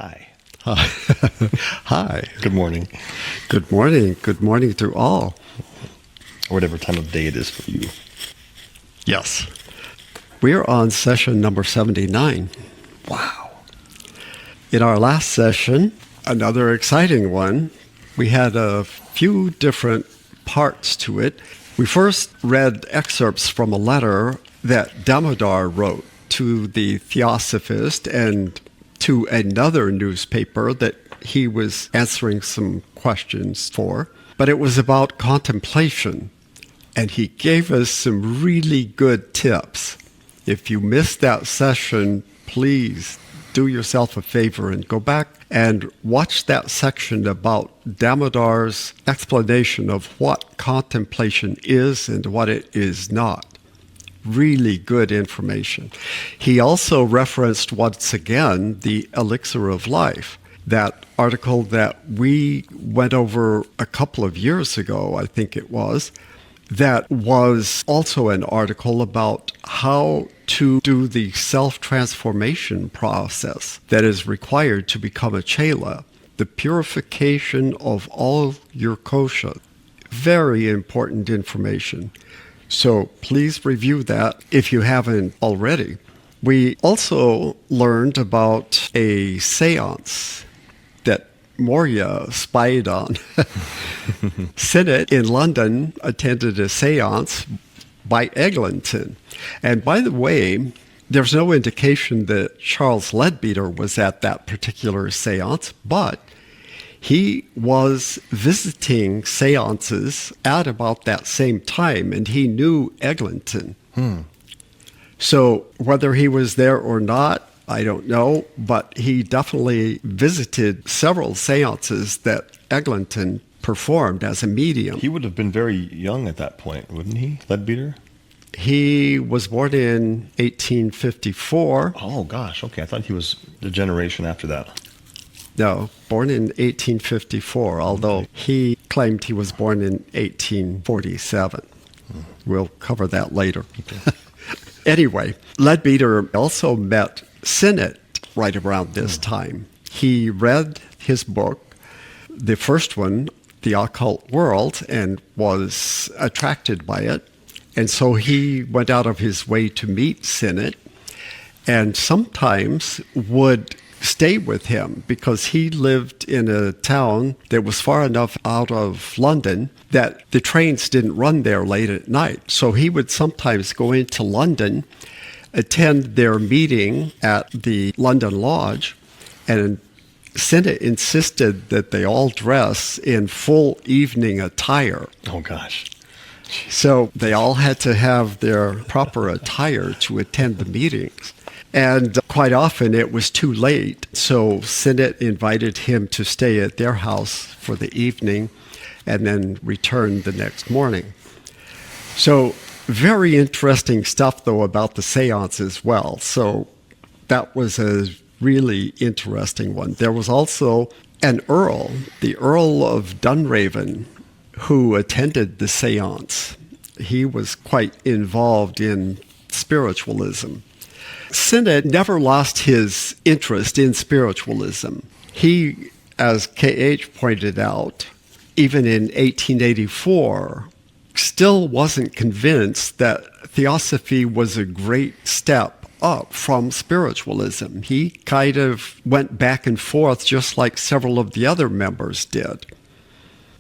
Hi. Hi. Hi. Good morning. Good morning. Good morning to all. Or whatever time of day it is for you. Yes. We are on session number 79. Wow. In our last session, another exciting one, we had a few different parts to it. We first read excerpts from a letter that Damodar wrote to the Theosophist and to another newspaper that he was answering some questions for. But it was about contemplation, and he gave us some really good tips. If you missed that session, please do yourself a favor and go back and watch that section about Damodar's explanation of what contemplation is and what it is not. Really good information. He also referenced once again the Elixir of Life, that article that we went over a couple of years ago, I think it was, that was also an article about how to do the self-transformation process that is required to become a chela, the purification of all your kosha. Very important information. So please review that if you haven't already. We also learned about a seance that Moria spied on. Sinnett in London attended a seance by Eglinton. And by the way, there's no indication that Charles Leadbeater was at that particular seance, but he was visiting seances at about that same time, and he knew Eglinton. So whether he was there or not, I don't know, but he definitely visited several seances that Eglinton performed as a medium. He would have been very young at that point, wouldn't he, Leadbeater? He was born in 1854. Oh, gosh. Okay, I thought he was the generation after that. No, born in 1854, although he claimed he was born in 1847. We'll cover that later. Okay. Anyway, Leadbeater also met Sinnett right around this time. He read his book, the first one, The Occult World, and was attracted by it. And so he went out of his way to meet Sinnett and sometimes would stay with him because he lived in a town that was far enough out of London that the trains didn't run there late at night. So he would sometimes go into London, attend their meeting at the London Lodge, and Sinnett insisted that they all dress in full evening attire. Oh, gosh. So they all had to have their proper attire to attend the meetings. And quite often it was too late, so Sinnett invited him to stay at their house for the evening and then return the next morning. So very interesting stuff, though, about the seance as well. So that was a really interesting one. There was also an earl, the Earl of Dunraven, who attended the seance. He was quite involved in spiritualism. Sinnett never lost his interest in spiritualism. He, as K.H. pointed out, even in 1884, still wasn't convinced that Theosophy was a great step up from spiritualism. He kind of went back and forth just like several of the other members did.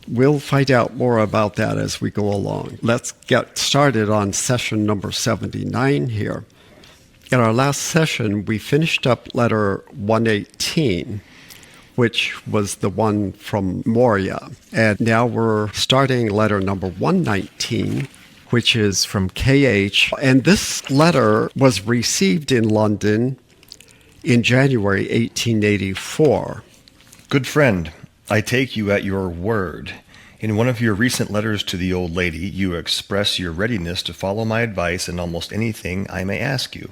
We'll find out more about that as we go along. Let's get started on session number 79 here. In our last session, we finished up letter 118, which was the one from Moria. And now we're starting letter number 119, which is from KH. And this letter was received in London in January 1884. Good friend, I take you at your word. In one of your recent letters to the old lady, you express your readiness to follow my advice in almost anything I may ask you.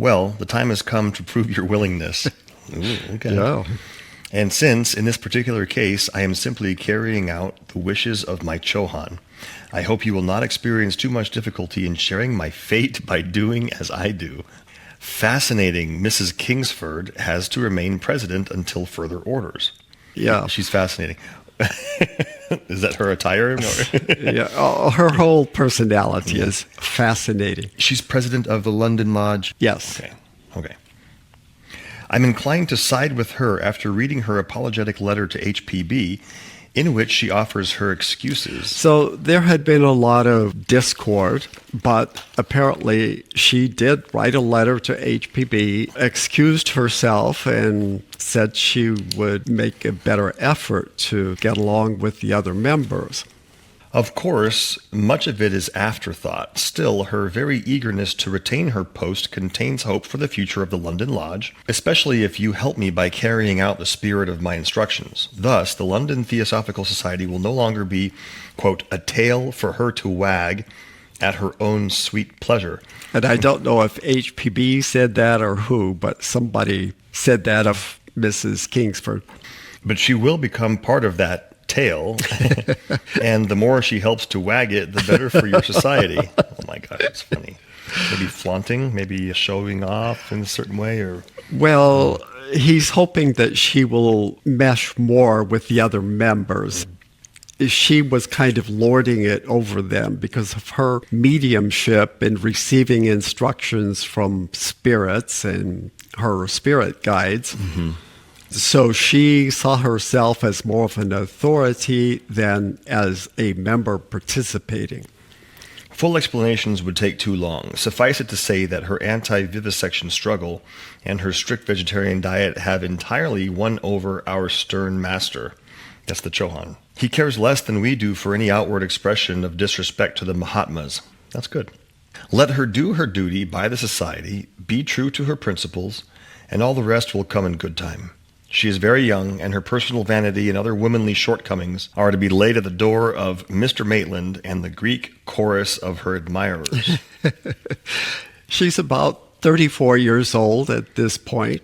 Well, the time has come to prove your willingness. Ooh, okay. Yeah. And since, in this particular case, I am simply carrying out the wishes of my Chohan, I hope you will not experience too much difficulty in sharing my fate by doing as I do. Fascinating. Mrs. Kingsford has to remain president until further orders. Yeah. She's fascinating. Is that her attire? Yeah. Oh, her whole personality is fascinating. She's president of the London Lodge? Yes. Okay. I'm inclined to side with her after reading her apologetic letter to HPB, in which she offers her excuses. So there had been a lot of discord, but apparently she did write a letter to HPB, excused herself, and said she would make a better effort to get along with the other members. Of course, much of it is afterthought. Still, her very eagerness to retain her post contains hope for the future of the London Lodge, especially if you help me by carrying out the spirit of my instructions. Thus, the London Theosophical Society will no longer be, quote, a tail for her to wag at her own sweet pleasure. And I don't know if HPB said that or who, but somebody said that of Mrs. Kingsford. But she will become part of that tail, and the more she helps to wag it, the better for your society. Oh my God, it's funny. Maybe flaunting, maybe showing off in a certain way, or... Well, he's hoping that she will mesh more with the other members. She was kind of lording it over them because of her mediumship and receiving instructions from spirits and her spirit guides. Mm-hmm. So she saw herself as more of an authority than as a member participating. Full explanations would take too long. Suffice it to say that her anti-vivisection struggle and her strict vegetarian diet have entirely won over our stern master. That's the Chohan. He cares less than we do for any outward expression of disrespect to the Mahatmas. That's good. Let her do her duty by the society, be true to her principles, and all the rest will come in good time. She is very young, and her personal vanity and other womanly shortcomings are to be laid at the door of Mr. Maitland and the Greek chorus of her admirers. She's about 34 years old at this point,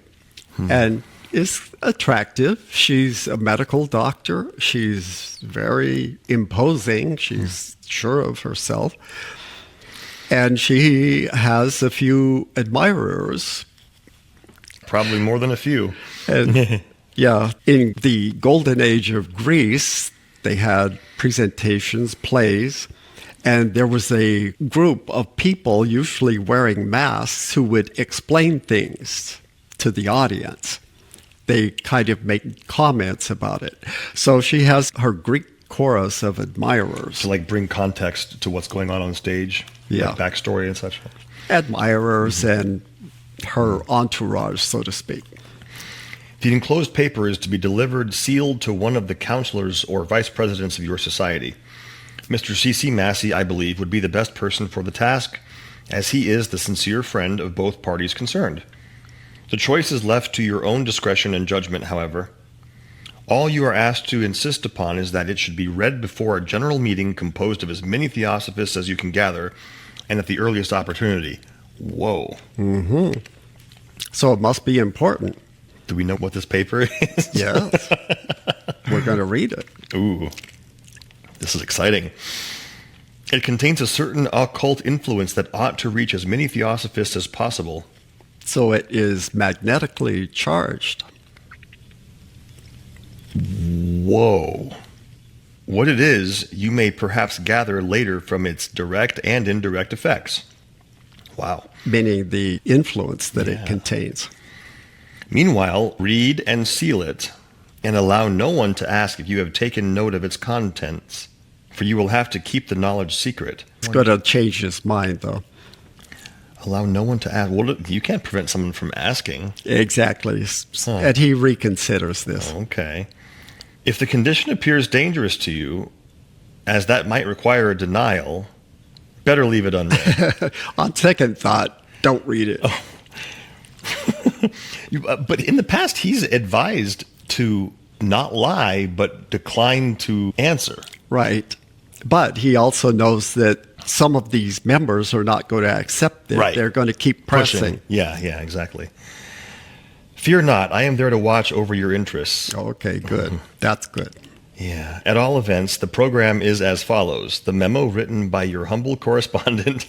and is attractive. She's a medical doctor. She's very imposing. She's sure of herself. And she has a few admirers. Probably more than a few. And yeah, in the golden age of Greece, they had presentations, plays, and there was a group of people, usually wearing masks, who would explain things to the audience. They kind of make comments about it. So she has her Greek chorus of admirers. To like bring context to what's going on stage, like backstory and such. Admirers and her entourage, so to speak. The enclosed paper is to be delivered sealed to one of the councilors or vice presidents of your society. Mr. C.C. Massey, I believe, would be the best person for the task, as he is the sincere friend of both parties concerned. The choice is left to your own discretion and judgment, however. All you are asked to insist upon is that it should be read before a general meeting composed of as many theosophists as you can gather, and at the earliest opportunity. Whoa. Mm-hmm. So it must be important. Do we know what this paper is? Yes. We're going to read it. Ooh, this is exciting. It contains a certain occult influence that ought to reach as many theosophists as possible. So it is magnetically charged. Whoa. What it is, you may perhaps gather later from its direct and indirect effects. Wow. Meaning the influence that it contains. Meanwhile, read and seal it, and allow no one to ask if you have taken note of its contents, for you will have to keep the knowledge secret. It's going to change his mind, though. Allow no one to ask. Well, you can't prevent someone from asking. Exactly. And he reconsiders this. Okay. If the condition appears dangerous to you, as that might require a denial, better leave it unread. On second thought, don't read it. Oh. But in the past, he's advised to not lie, but decline to answer. Right. But he also knows that some of these members are not going to accept it. Right. They're going to keep pressing. Pushing. Yeah, exactly. Fear not, I am there to watch over your interests. Okay, good. That's good. Yeah. At all events, the program is as follows. The memo written by your humble correspondent,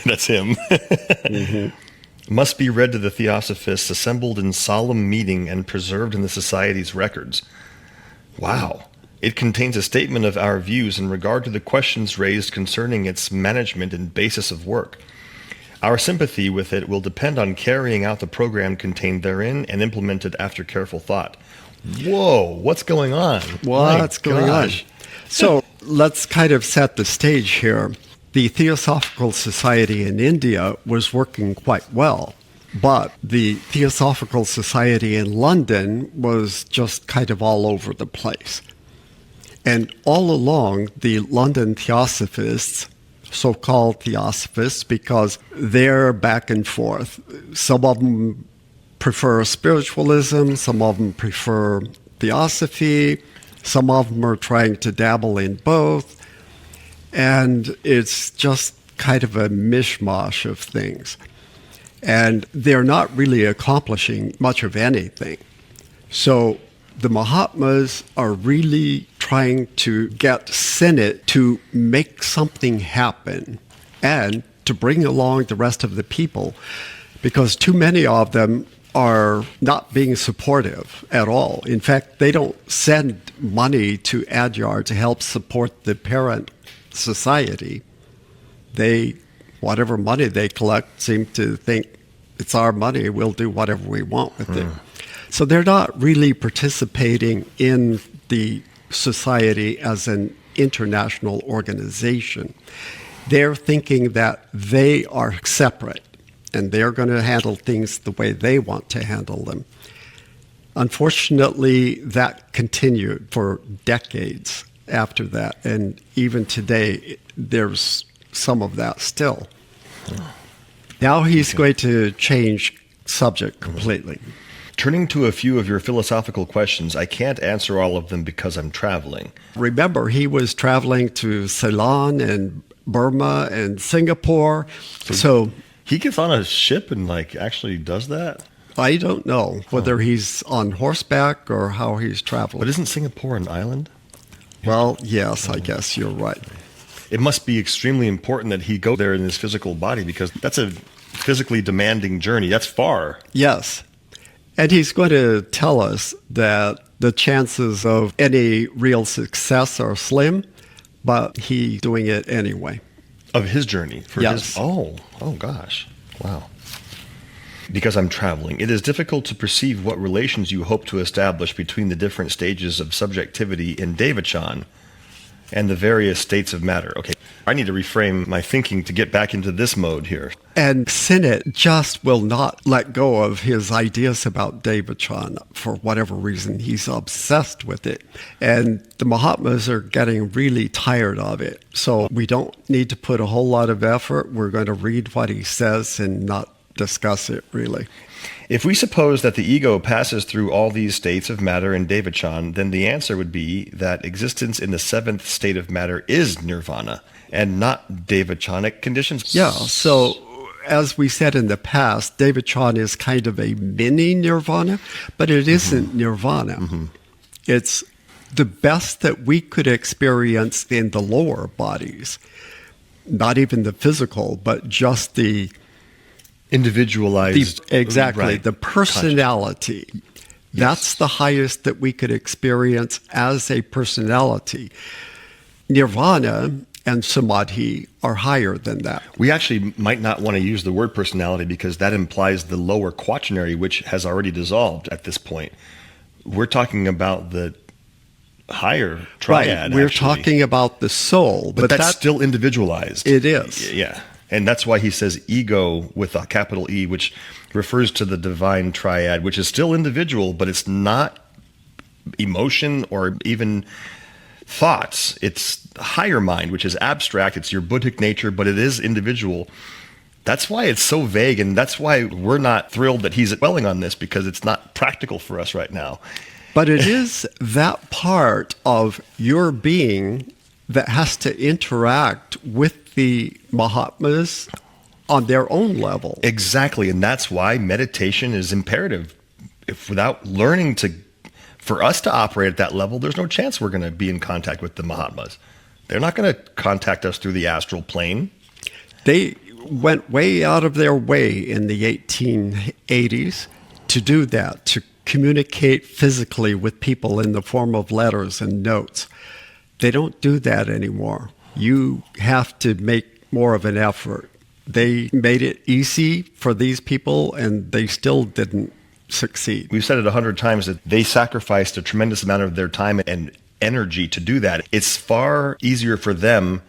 that's him, must be read to the Theosophists assembled in solemn meeting and preserved in the Society's records. Wow. It contains a statement of our views in regard to the questions raised concerning its management and basis of work. Our sympathy with it will depend on carrying out the program contained therein and implemented after careful thought. Whoa, what's going on? What's going on? So let's kind of set the stage here. The Theosophical Society in India was working quite well, but the Theosophical Society in London was just kind of all over the place. And all along, the London Theosophists, so-called Theosophists, because they're back and forth. Some of them prefer spiritualism, some of them prefer Theosophy, some of them are trying to dabble in both, and it's just kind of a mishmash of things. And they're not really accomplishing much of anything. So the Mahatmas are really trying to get Sinnett to make something happen and to bring along the rest of the people, because too many of them are not being supportive at all. In fact, they don't send money to Adyar to help support the parent society. They, whatever money they collect, seem to think it's our money, we'll do whatever we want with it. So they're not really participating in the society as an international organization. They're thinking that they are separate and they're going to handle things the way they want to handle them. Unfortunately, that continued for decades after that, and even today, there's some of that still. Now he's going to change subject completely. Turning to a few of your philosophical questions, I can't answer all of them because I'm traveling. Remember, he was traveling to Ceylon and Burma and Singapore, so he gets on a ship and actually does that? I don't know whether he's on horseback or how he's traveling. But isn't Singapore an island? Well, yes, I guess you're right. It must be extremely important that he go there in his physical body, because that's a physically demanding journey. That's far. Yes. And he's going to tell us that the chances of any real success are slim, but he's doing it anyway. Of his journey? Yes. Oh gosh. Wow. Because I'm traveling, it is difficult to perceive what relations you hope to establish between the different stages of subjectivity in Devachan and the various states of matter. Okay, I need to reframe my thinking to get back into this mode here. And Sinnett just will not let go of his ideas about Devachan for whatever reason. He's obsessed with it. And the Mahatmas are getting really tired of it. So we don't need to put a whole lot of effort. We're going to read what he says and not discuss it, really. If we suppose that the ego passes through all these states of matter in Devachan, then the answer would be that existence in the seventh state of matter is nirvana and not Devachanic conditions. Yeah, so as we said in the past, Devachan is kind of a mini nirvana, but it isn't nirvana. It's the best that we could experience in the lower bodies, not even the physical, but just the individualized. Exactly, the personality. Yes. That's the highest that we could experience as a personality. Nirvana and samadhi are higher than that. We actually might not want to use the word personality because that implies the lower quaternary, which has already dissolved at this point. We're talking about the higher triad. Right, we're actually talking about the soul. But that's still individualized. It is. Yeah. And that's why he says ego with a capital E, which refers to the divine triad, which is still individual, but it's not emotion or even thoughts. It's higher mind, which is abstract. It's your Buddhic nature, but it is individual. That's why it's so vague, and that's why we're not thrilled that he's dwelling on this, because it's not practical for us right now. But it is that part of your being that has to interact with the Mahatmas on their own level. Exactly, and that's why meditation is imperative. If without learning for us to operate at that level, there's no chance we're going to be in contact with the Mahatmas. They're not going to contact us through the astral plane. They went way out of their way in the 1880s to do that, to communicate physically with people in the form of letters and notes. They don't do that anymore. You have to make more of an effort. They made it easy for these people, and they still didn't succeed. We've said it 100 times that they sacrificed a tremendous amount of their time and energy to do that. It's far easier for them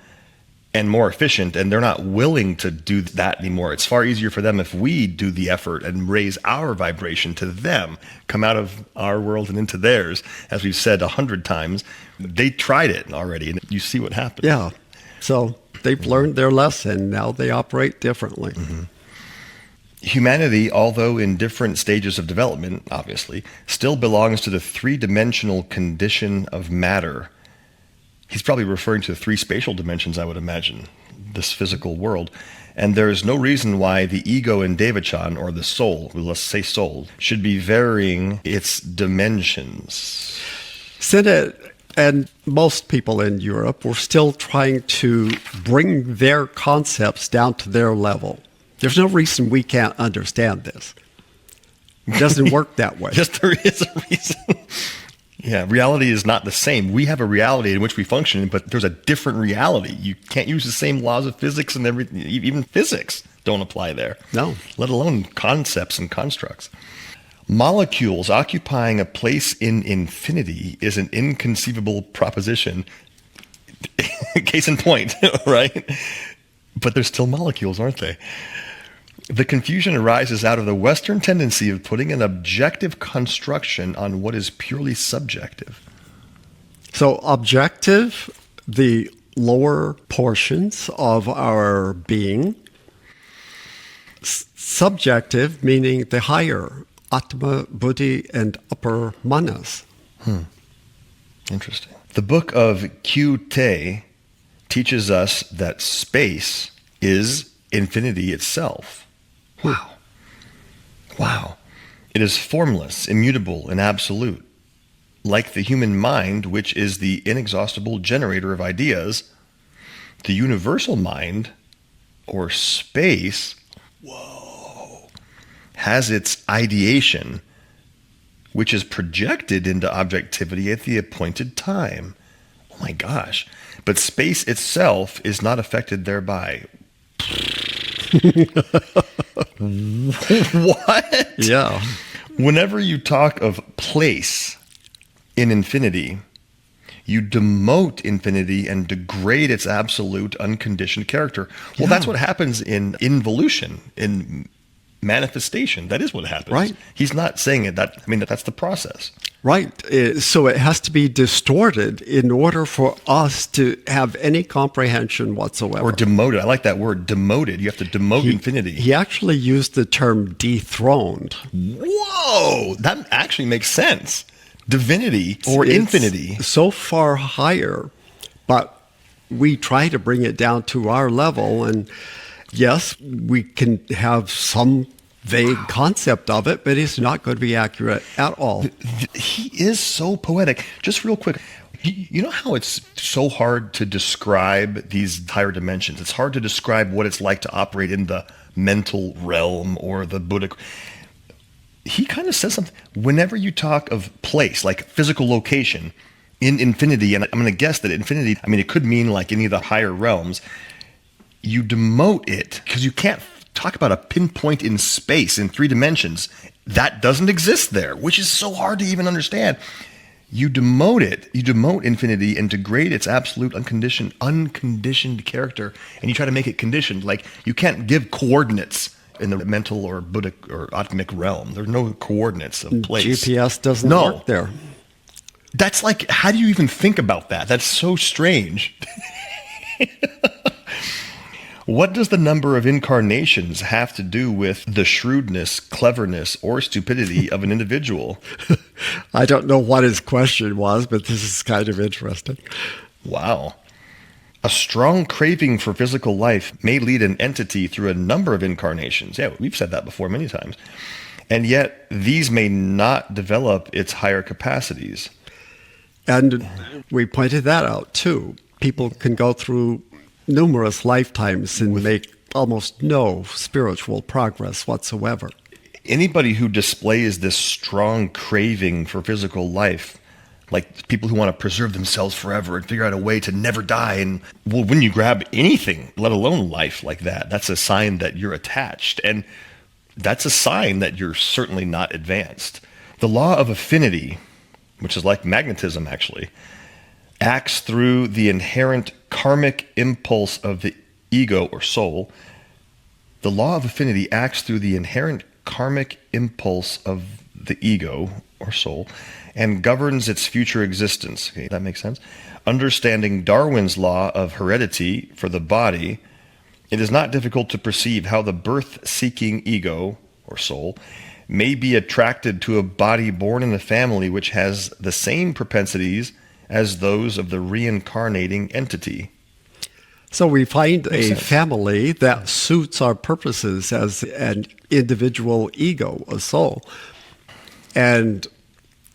and more efficient, and they're not willing to do that anymore. It's far easier for them if we do the effort and raise our vibration to them, come out of our world and into theirs. As we've said 100 times, they tried it already, and you see what happened. Yeah. So they've learned their lesson. Now they operate differently. Mm-hmm. Humanity, although in different stages of development, obviously, still belongs to the three-dimensional condition of matter. He's probably referring to the three spatial dimensions, I would imagine, this physical world. And there is no reason why the ego in Devachan, or the soul, let's say soul, should be varying its dimensions. Sinnett and most people in Europe were still trying to bring their concepts down to their level. There's no reason we can't understand this. It doesn't work that way. Yes, there is a reason. Yeah, reality is not the same. We have a reality in which we function, but there's a different reality. You can't use the same laws of physics and everything. Even physics don't apply there. No. Let alone concepts and constructs. Molecules occupying a place in infinity is an inconceivable proposition. Case in point, right? But they're still molecules, aren't they? The confusion arises out of the Western tendency of putting an objective construction on what is purely subjective. So objective, the lower portions of our being. Subjective, meaning the higher, Atma, Buddhi, and upper manas. Interesting. The book of Q-Te teaches us that space is infinity itself. Wow. It is formless, immutable, and absolute. Like the human mind, which is the inexhaustible generator of ideas, the universal mind, or space, has its ideation, which is projected into objectivity at the appointed time. Oh my gosh. But space itself is not affected thereby. What? Yeah. Whenever you talk of place in infinity, you demote infinity and degrade its absolute unconditioned character. Well, that's what happens in involution, in manifestation. That is what happens. Right. He's not saying it. That's the process. Right. So it has to be distorted in order for us to have any comprehension whatsoever. Or demoted. I like that word, demoted. You have to demote infinity. He actually used the term dethroned. Whoa! That actually makes sense. Divinity or infinity. So far higher, but we try to bring it down to our level. And yes, we can have some vague concept of it, but it's not going to be accurate at all. He is so poetic. Just real quick, you know how it's so hard to describe these higher dimensions? It's hard to describe what it's like to operate in the mental realm or the Buddhic. He kind of says something. Whenever you talk of place, like physical location, in infinity, and I'm going to guess that infinity, it could mean like any of the higher realms, you demote it because you can't talk about a pinpoint in space in three dimensions. That doesn't exist there, which is so hard to even understand. You demote it, you demote infinity and degrade its absolute unconditioned character, and you try to make it conditioned. Like you can't give coordinates in the mental or Buddhic or Atmic realm. There's no coordinates of place. GPS doesn't work there. That's like, how do you even think about that? That's so strange. What does the number of incarnations have to do with the shrewdness, cleverness, or stupidity of an individual? I don't know what his question was, but this is kind of interesting. Wow. A strong craving for physical life may lead an entity through a number of incarnations. Yeah, we've said that before many times. And yet, these may not develop its higher capacities. And we pointed that out, too. People can go through numerous lifetimes and make almost no spiritual progress whatsoever. Anybody who displays this strong craving for physical life, like people who want to preserve themselves forever and figure out a way to never die, and well, when you grab anything, let alone life like that, that's a sign that you're attached, and that's a sign that you're certainly not advanced. The law of affinity, which is like magnetism actually, acts through the inherent karmic impulse of the ego or soul. The law of affinity acts through the inherent karmic impulse of the ego or soul and governs its future existence. Okay, that makes sense. Understanding Darwin's law of heredity for the body, it is not difficult to perceive how the birth-seeking ego or soul may be attracted to a body born in a family which has the same propensities as those of the reincarnating entity. So we find a family that suits our purposes as an individual ego, a soul. And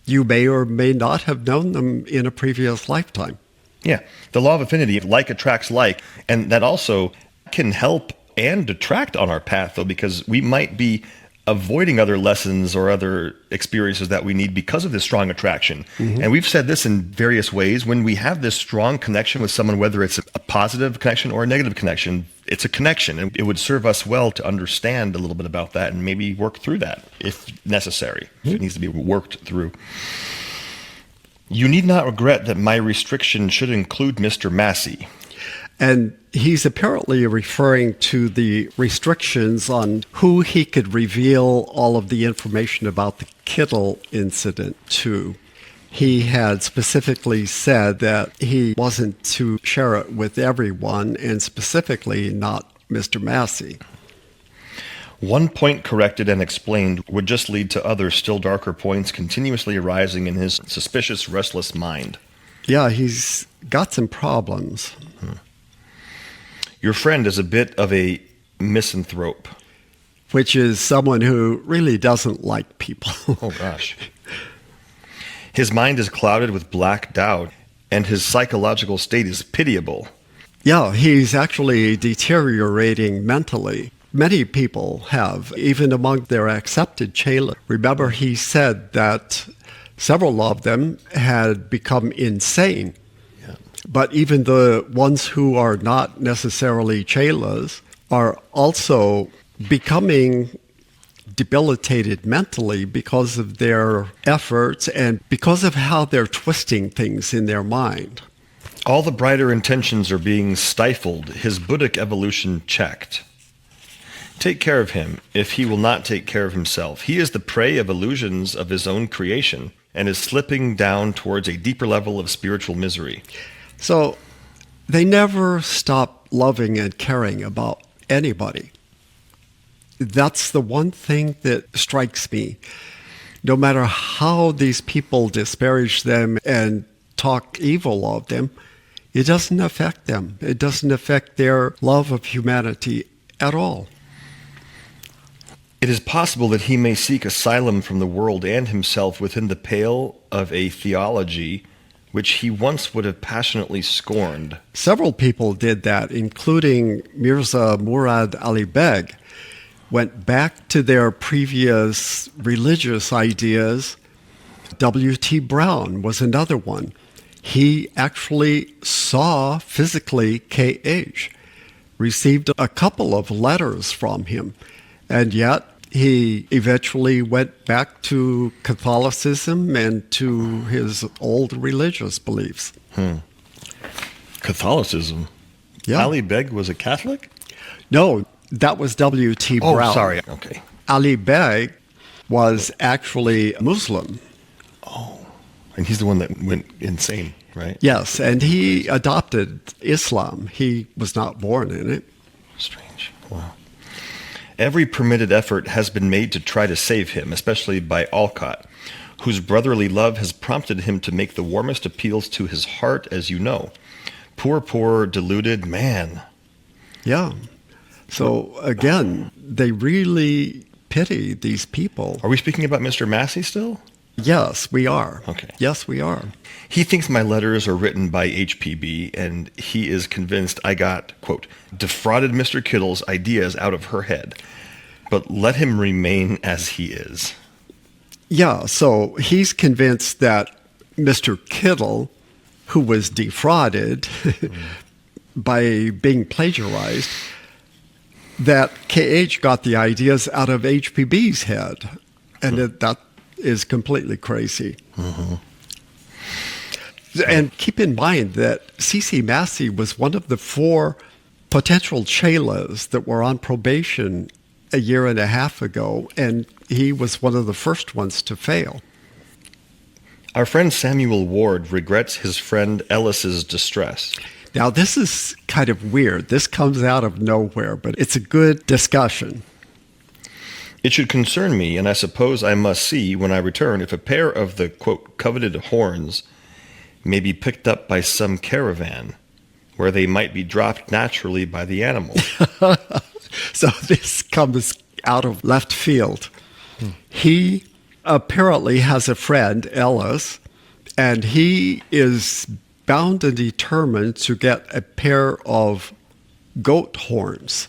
you may or may not have known them in a previous lifetime. Yeah, the law of affinity, like attracts like, and that also can help and detract on our path, though, because we might be avoiding other lessons or other experiences that we need because of this strong attraction. Mm-hmm. And we've said this in various ways. When we have this strong connection with someone, whether it's a positive connection or a negative connection, it's a connection. And it would serve us well to understand a little bit about that and maybe work through that if necessary, if it needs to be worked through. You need not regret that my restriction should include Mr. Massey. And he's apparently referring to the restrictions on who he could reveal all of the information about the Kittle incident to. He had specifically said that he wasn't to share it with everyone, and specifically not Mr. Massey. One point corrected and explained would just lead to other still darker points continuously arising in his suspicious, restless mind. Yeah, he's got some problems. Your friend is a bit of a misanthrope. Which is someone who really doesn't like people. Oh, gosh. His mind is clouded with black doubt, and his psychological state is pitiable. Yeah, he's actually deteriorating mentally. Many people have, even among their accepted Chela. Remember, he said that several of them had become insane. But even the ones who are not necessarily Chelas are also becoming debilitated mentally because of their efforts and because of how they're twisting things in their mind. All the brighter intentions are being stifled, his Buddhic evolution checked. Take care of him if he will not take care of himself. He is the prey of illusions of his own creation and is slipping down towards a deeper level of spiritual misery. So they never stop loving and caring about anybody. That's the one thing that strikes me. No matter how these people disparage them and talk evil of them, it doesn't affect them. It doesn't affect their love of humanity at all. It is possible that he may seek asylum from the world and himself within the pale of a theology which he once would have passionately scorned. Several people did that, including Mirza Murad Ali Beg, went back to their previous religious ideas. W.T. Brown was another one. He actually saw physically K.H., received a couple of letters from him, and yet he eventually went back to Catholicism and to his old religious beliefs. Catholicism? Yeah. Ali Beg was a Catholic? No, that was W.T. Brown. Oh, sorry. Okay. Ali Beg was actually Muslim. Oh, and he's the one that went insane, right? Yes, and he adopted Islam. He was not born in it. Strange. Wow. Every permitted effort has been made to try to save him, especially by Alcott, whose brotherly love has prompted him to make the warmest appeals to his heart, as you know. Poor, deluded man. Yeah. So, again, they really pity these people. Are we speaking about Mr. Massey still? Yes, we are. Okay. Yes, we are. He thinks my letters are written by HPB, and he is convinced I got, quote, defrauded Mr. Kittle's ideas out of her head. But let him remain as he is. Yeah, so he's convinced that Mr. Kittle, who was defrauded by being plagiarized, that KH got the ideas out of HPB's head. And that is completely crazy. Mm-hmm. And keep in mind that C.C. Massey was one of the 4 potential chelas that were on probation a year and a half ago, and he was one of the first ones to fail. Our friend Samuel Ward regrets his friend Ellis's distress. Now, this is kind of weird. This comes out of nowhere, but it's a good discussion. It should concern me, and I suppose I must see, when I return, if a pair of the, quote, coveted horns may be picked up by some caravan, where they might be dropped naturally by the animal. So this comes out of left field. He apparently has a friend, Ellis, and he is bound and determined to get a pair of goat horns.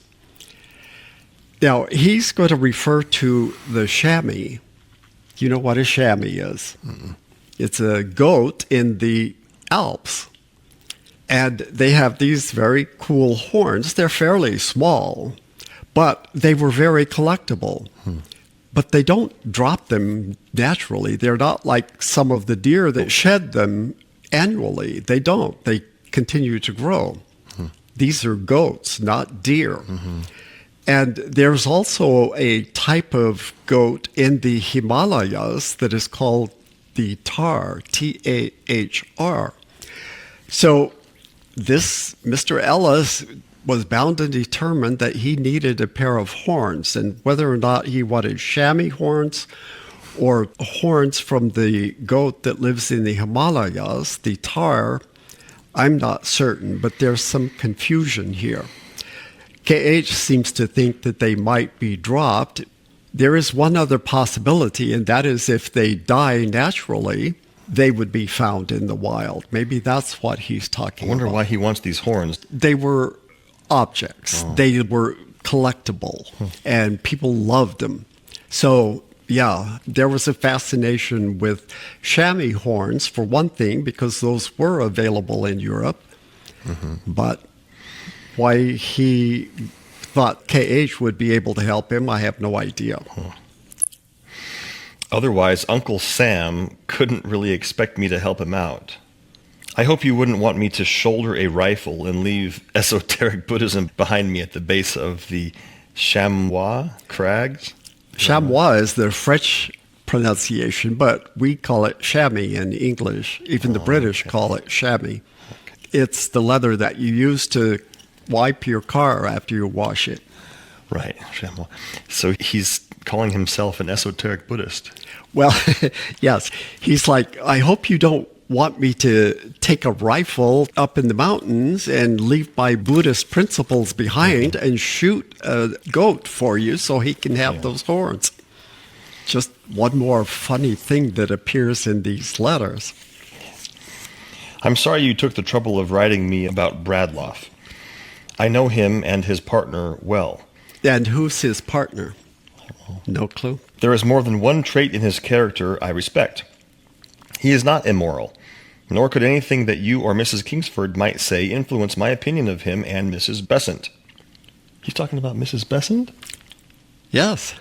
Now, he's going to refer to the chamois. You know what a chamois is? Mm-mm. It's a goat in the Alps. And they have these very cool horns. They're fairly small, but they were very collectible. But they don't drop them naturally. They're not like some of the deer that shed them annually. They don't. They continue to grow. These are goats, not deer. Mm-hmm. And there's also a type of goat in the Himalayas that is called the Tahr, T-A-H-R. So this Mr. Ellis was bound and determined that he needed a pair of horns, and whether or not he wanted chamois horns or horns from the goat that lives in the Himalayas, the Tahr, I'm not certain, but there's some confusion here. KH seems to think that they might be dropped. There is one other possibility, and that is if they die naturally, they would be found in the wild. Maybe that's what he's talking about. I wonder why he wants these horns. They were objects. They were collectible, and people loved them. So, yeah, there was a fascination with chamois horns, for one thing, because those were available in Europe. Mm-hmm. But why he thought KH would be able to help him, I have no idea. Otherwise, Uncle Sam couldn't really expect me to help him out. I hope you wouldn't want me to shoulder a rifle and leave esoteric Buddhism behind me at the base of the Chamois crags. Chamois is the French pronunciation, but we call it chamois in English. Even the British call it chamois. Okay. It's the leather that you use to wipe your car after you wash it. Right, chamois. So he's calling himself an esoteric Buddhist. Well, yes. He's like, I hope you don't want me to take a rifle up in the mountains and leave my Buddhist principles behind and shoot a goat for you so he can have those horns. Just one more funny thing that appears in these letters. I'm sorry you took the trouble of writing me about Bradloff. I know him and his partner well. And who's his partner? No clue. There is more than one trait in his character I respect. He is not immoral, nor could anything that you or Mrs. Kingsford might say influence my opinion of him and Mrs. Besant. He's talking about Mrs. Besant? Yes.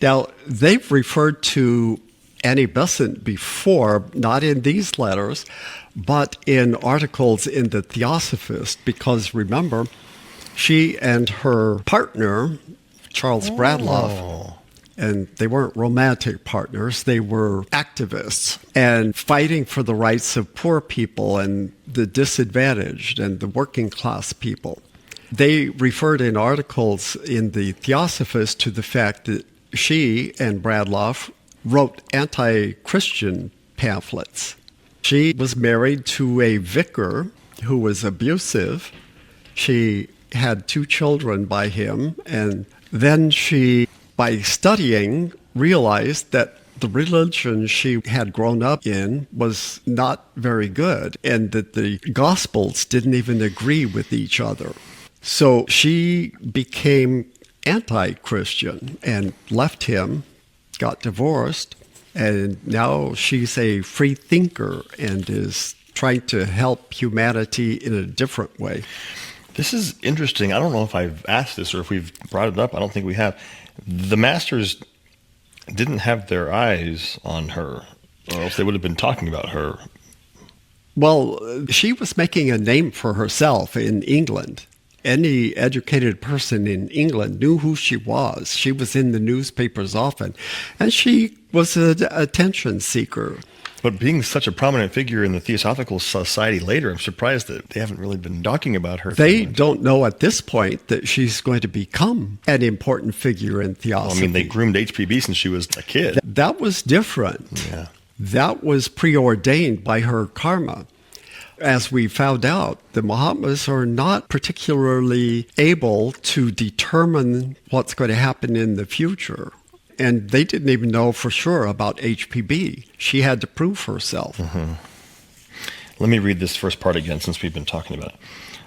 Now, they've referred to Annie Besant before, not in these letters, but in articles in the Theosophist, because remember, she and her partner, Charles Bradloff, and they weren't romantic partners, they were activists and fighting for the rights of poor people and the disadvantaged and the working class people. They referred in articles in the Theosophist to the fact that she and Bradloff wrote anti-Christian pamphlets. She was married to a vicar who was abusive. She had 2 children by him, and then she, by studying, realized that the religion she had grown up in was not very good, and that the Gospels didn't even agree with each other. So she became anti-Christian and left him, got divorced, and now she's a free thinker and is trying to help humanity in a different way. This is interesting. I don't know if I've asked this or if we've brought it up. I don't think we have. The masters didn't have their eyes on her, or else they would have been talking about her. Well, she was making a name for herself in England. Any educated person in England knew who she was. She was in the newspapers often, and she was an attention seeker. But being such a prominent figure in the Theosophical Society later, I'm surprised that they haven't really been talking about her. They don't know at this point that she's going to become an important figure in Theosophy. Well, I mean, they groomed HPB since she was a kid. That was different. Yeah. That was preordained by her karma. As we found out, the Mahatmas are not particularly able to determine what's going to happen in the future. And they didn't even know for sure about HPB. She had to prove herself. Mm-hmm. Let me read this first part again since we've been talking about it.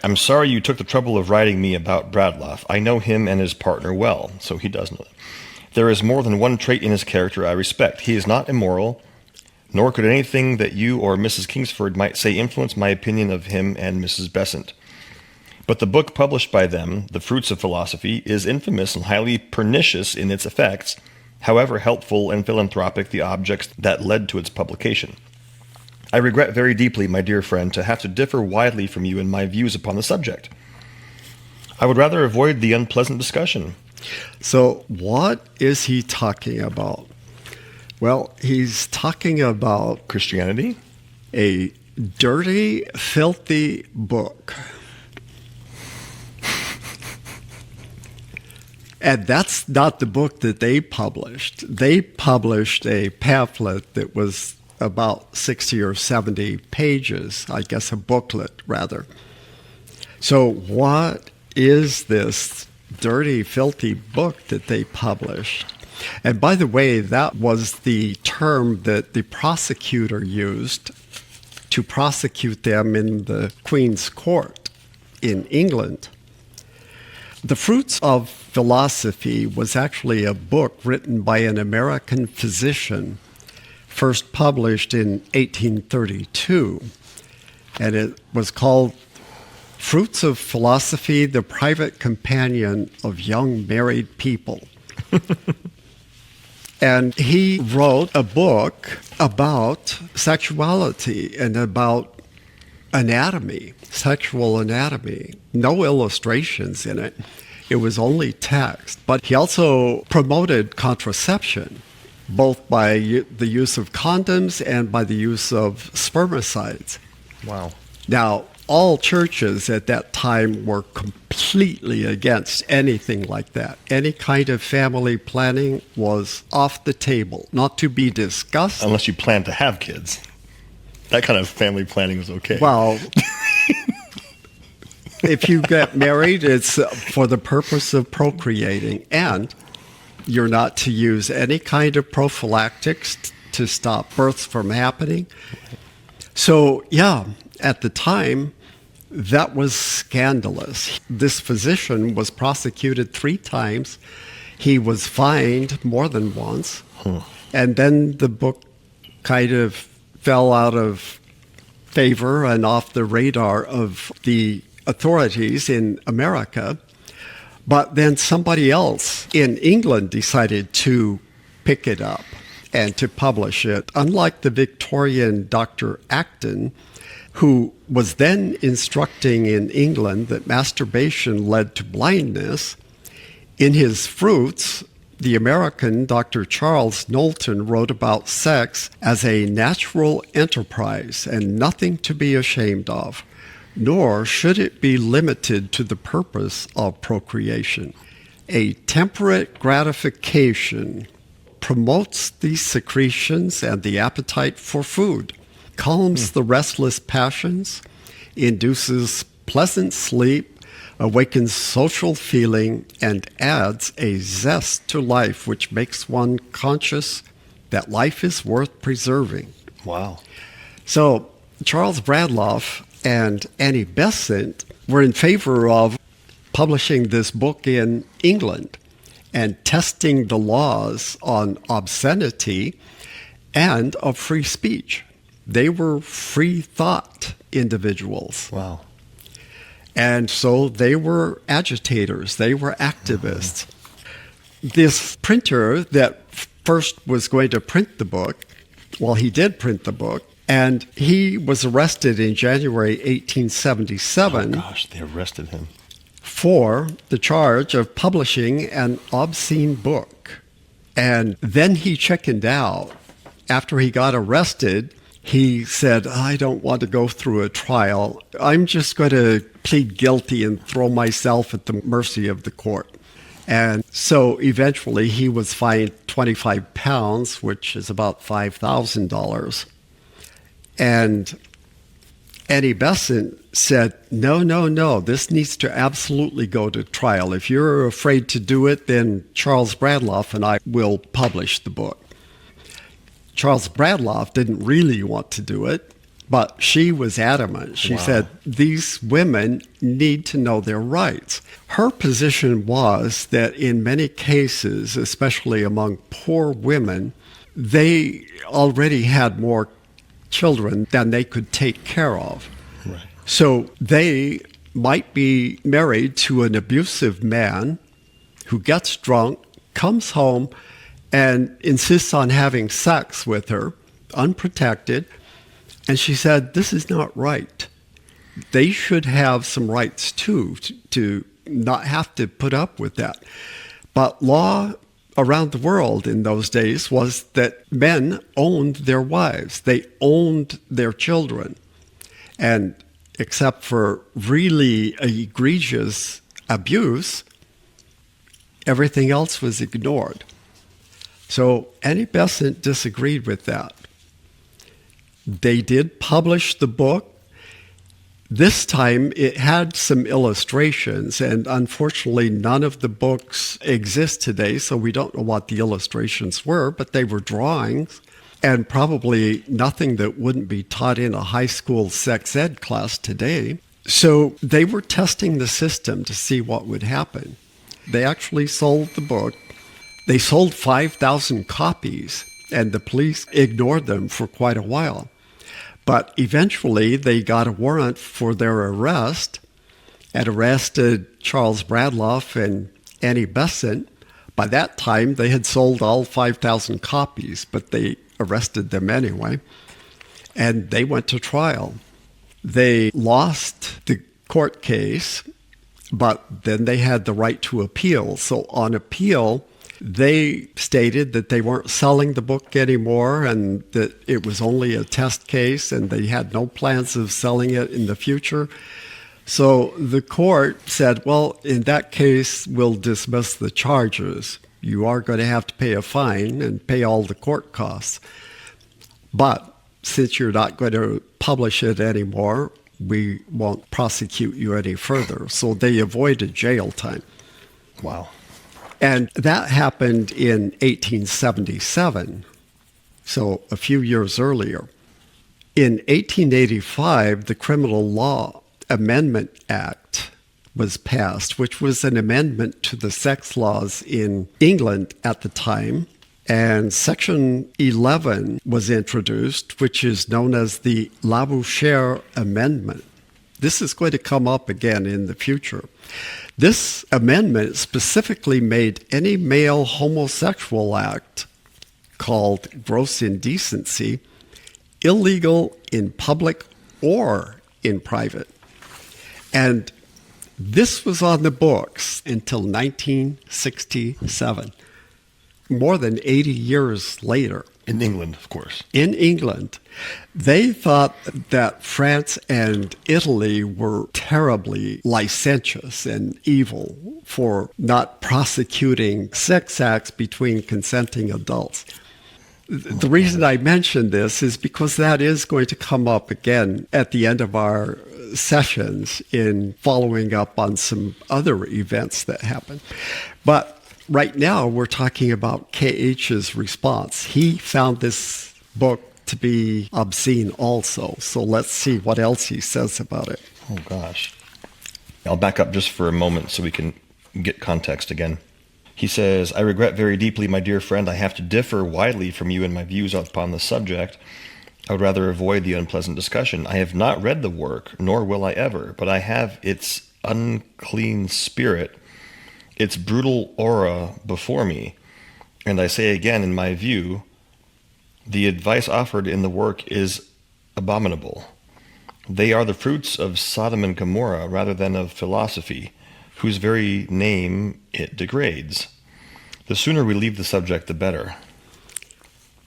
I'm sorry you took the trouble of writing me about Bradloff. I know him and his partner well, so he does know that. There is more than one trait in his character I respect. He is not immoral, nor could anything that you or Mrs. Kingsford might say influence my opinion of him and Mrs. Besant. But the book published by them, The Fruits of Philosophy, is infamous and highly pernicious in its effects, however helpful and philanthropic the objects that led to its publication. I regret very deeply, my dear friend, to have to differ widely from you in my views upon the subject. I would rather avoid the unpleasant discussion. So what is he talking about? Well, he's talking about Christianity? A dirty, filthy book. And that's not the book that they published. They published a pamphlet that was about 60 or 70 pages, I guess a booklet, rather. So what is this dirty, filthy book that they published? And by the way, that was the term that the prosecutor used to prosecute them in the Queen's Court in England. The Fruits of Philosophy was actually a book written by an American physician, first published in 1832, and it was called Fruits of Philosophy, the Private Companion of Young Married People. And he wrote a book about sexuality and about anatomy, sexual anatomy. No illustrations in it. It was only text. But he also promoted contraception, both by the use of condoms and by the use of spermicides. Wow. Now, all churches at that time were completely against anything like that. Any kind of family planning was off the table, not to be discussed. Unless you plan to have kids. That kind of family planning was okay. Well, if you get married, it's for the purpose of procreating, and you're not to use any kind of prophylactics to stop births from happening. So, yeah, at the time, that was scandalous. This physician was prosecuted 3 times. He was fined more than once. And then the book kind of fell out of favor and off the radar of the authorities in America. But then somebody else in England decided to pick it up and to publish it. Unlike the Victorian Dr. Acton, who was then instructing in England that masturbation led to blindness, in his Fruits, the American Dr. Charles Knowlton wrote about sex as a natural enterprise and nothing to be ashamed of, nor should it be limited to the purpose of procreation. A temperate gratification promotes the secretions and the appetite for food, calms the restless passions, induces pleasant sleep, awakens social feeling, and adds a zest to life which makes one conscious that life is worth preserving. Wow. So Charles Bradlaugh and Annie Besant were in favor of publishing this book in England and testing the laws on obscenity and of free speech. They were free thought individuals. Wow. And so they were agitators, they were activists. This printer that first was going to print the book, well, he did print the book, and he was arrested in January 1877. Oh, gosh, they arrested him. For the charge of publishing an obscene book. And then he chickened out. After he got arrested, he said, I don't want to go through a trial. I'm just going to plead guilty and throw myself at the mercy of the court. And so eventually he was fined 25 pounds, which is about $5,000. And Annie Besant said, no, this needs to absolutely go to trial. If you're afraid to do it, then Charles Bradlaugh and I will publish the book. Charles Bradlaugh didn't really want to do it, but she was adamant. She said, these women need to know their rights. Her position was that in many cases, especially among poor women, they already had more children than they could take care of. Right. So they might be married to an abusive man who gets drunk, comes home, and insists on having sex with her, unprotected. And she said, this is not right. They should have some rights too, to not have to put up with that. But law around the world in those days was that men owned their wives. They owned their children. And except for really egregious abuse, everything else was ignored. So Annie Besant disagreed with that. They did publish the book. This time it had some illustrations, and unfortunately none of the books exist today, so we don't know what the illustrations were, but they were drawings, and probably nothing that wouldn't be taught in a high school sex ed class today. So they were testing the system to see what would happen. They actually sold the book. They sold 5,000 copies, and the police ignored them for quite a while. But eventually they got a warrant for their arrest and arrested Charles Bradlaugh and Annie Besant. By that time, they had sold all 5,000 copies, but they arrested them anyway. And they went to trial. They lost the court case, but then they had the right to appeal. So on appeal, they stated that they weren't selling the book anymore and that it was only a test case and they had no plans of selling it in the future. So the court said, well, in that case, we'll dismiss the charges. You are going to have to pay a fine and pay all the court costs. But since you're not going to publish it anymore, we won't prosecute you any further. So they avoided jail time. Wow. And that happened in 1877, so a few years earlier. In 1885, the Criminal Law Amendment Act was passed, which was an amendment to the sex laws in England at the time. And Section 11 was introduced, which is known as the Labouchere Amendment. This is going to come up again in the future. This amendment specifically made any male homosexual act called gross indecency illegal in public or in private. And this was on the books until 1967, more than 80 years later. In England, of course. In England. They thought that France and Italy were terribly licentious and evil for not prosecuting sex acts between consenting adults. The reason I mention this is because that is going to come up again at the end of our sessions in following up on some other events that happened. But right now we're talking about KH's response. He found this book to be obscene also. So let's see what else he says about it. Oh, gosh. I'll back up just for a moment so we can get context again. He says, I regret very deeply, my dear friend, I have to differ widely from you in my views upon the subject. I would rather avoid the unpleasant discussion. I have not read the work, nor will I ever, but I have its unclean spirit, its brutal aura before me. And I say again, in my view, the advice offered in the work is abominable. They are the fruits of Sodom and Gomorrah rather than of philosophy, whose very name it degrades. The sooner we leave the subject, the better.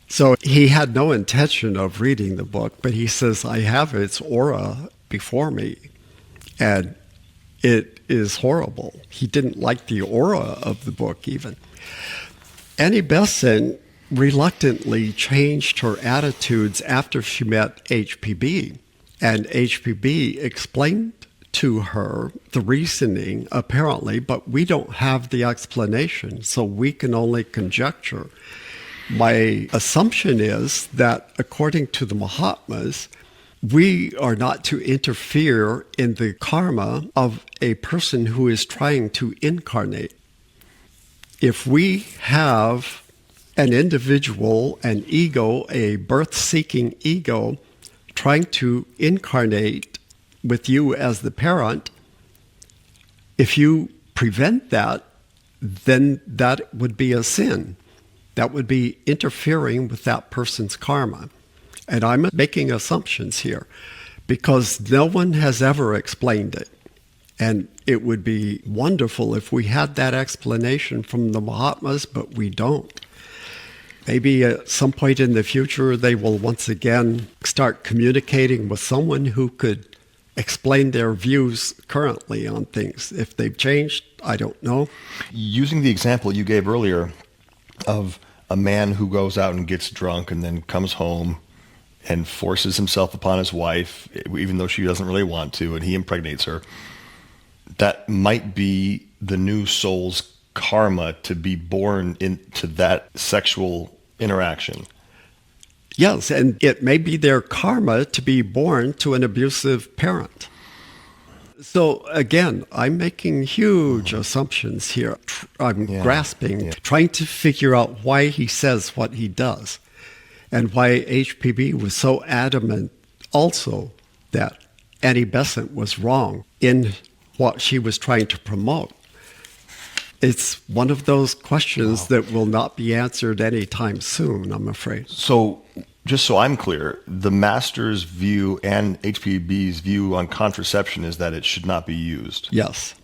So he had no intention of reading the book, but he says, I have its aura before me, and it is horrible. He didn't like the aura of the book even. Annie Besant reluctantly changed her attitudes after she met HPB, and HPB explained to her the reasoning, apparently, but we don't have the explanation, so we can only conjecture. My assumption is that according to the Mahatmas, we are not to interfere in the karma of a person who is trying to incarnate. If we have an individual, an ego, a birth-seeking ego, trying to incarnate with you as the parent, if you prevent that, then that would be a sin. That would be interfering with that person's karma. And I'm making assumptions here because no one has ever explained it. And it would be wonderful if we had that explanation from the Mahatmas, but we don't. Maybe at some point in the future, they will once again start communicating with someone who could explain their views currently on things. If they've changed, I don't know. Using the example you gave earlier of a man who goes out and gets drunk and then comes home and forces himself upon his wife, even though she doesn't really want to, and he impregnates her, that might be the new soul's karma to be born into that sexual interaction. Yes, and it may be their karma to be born to an abusive parent. So again, I'm making huge assumptions here. I'm grasping, trying to figure out why he says what he does, and why HPB was so adamant also that Annie Besant was wrong in what she was trying to promote. It's one of those questions that will not be answered anytime soon, I'm afraid. So just so I'm clear, the master's view and HPB's view on contraception is that it should not be used. Yes.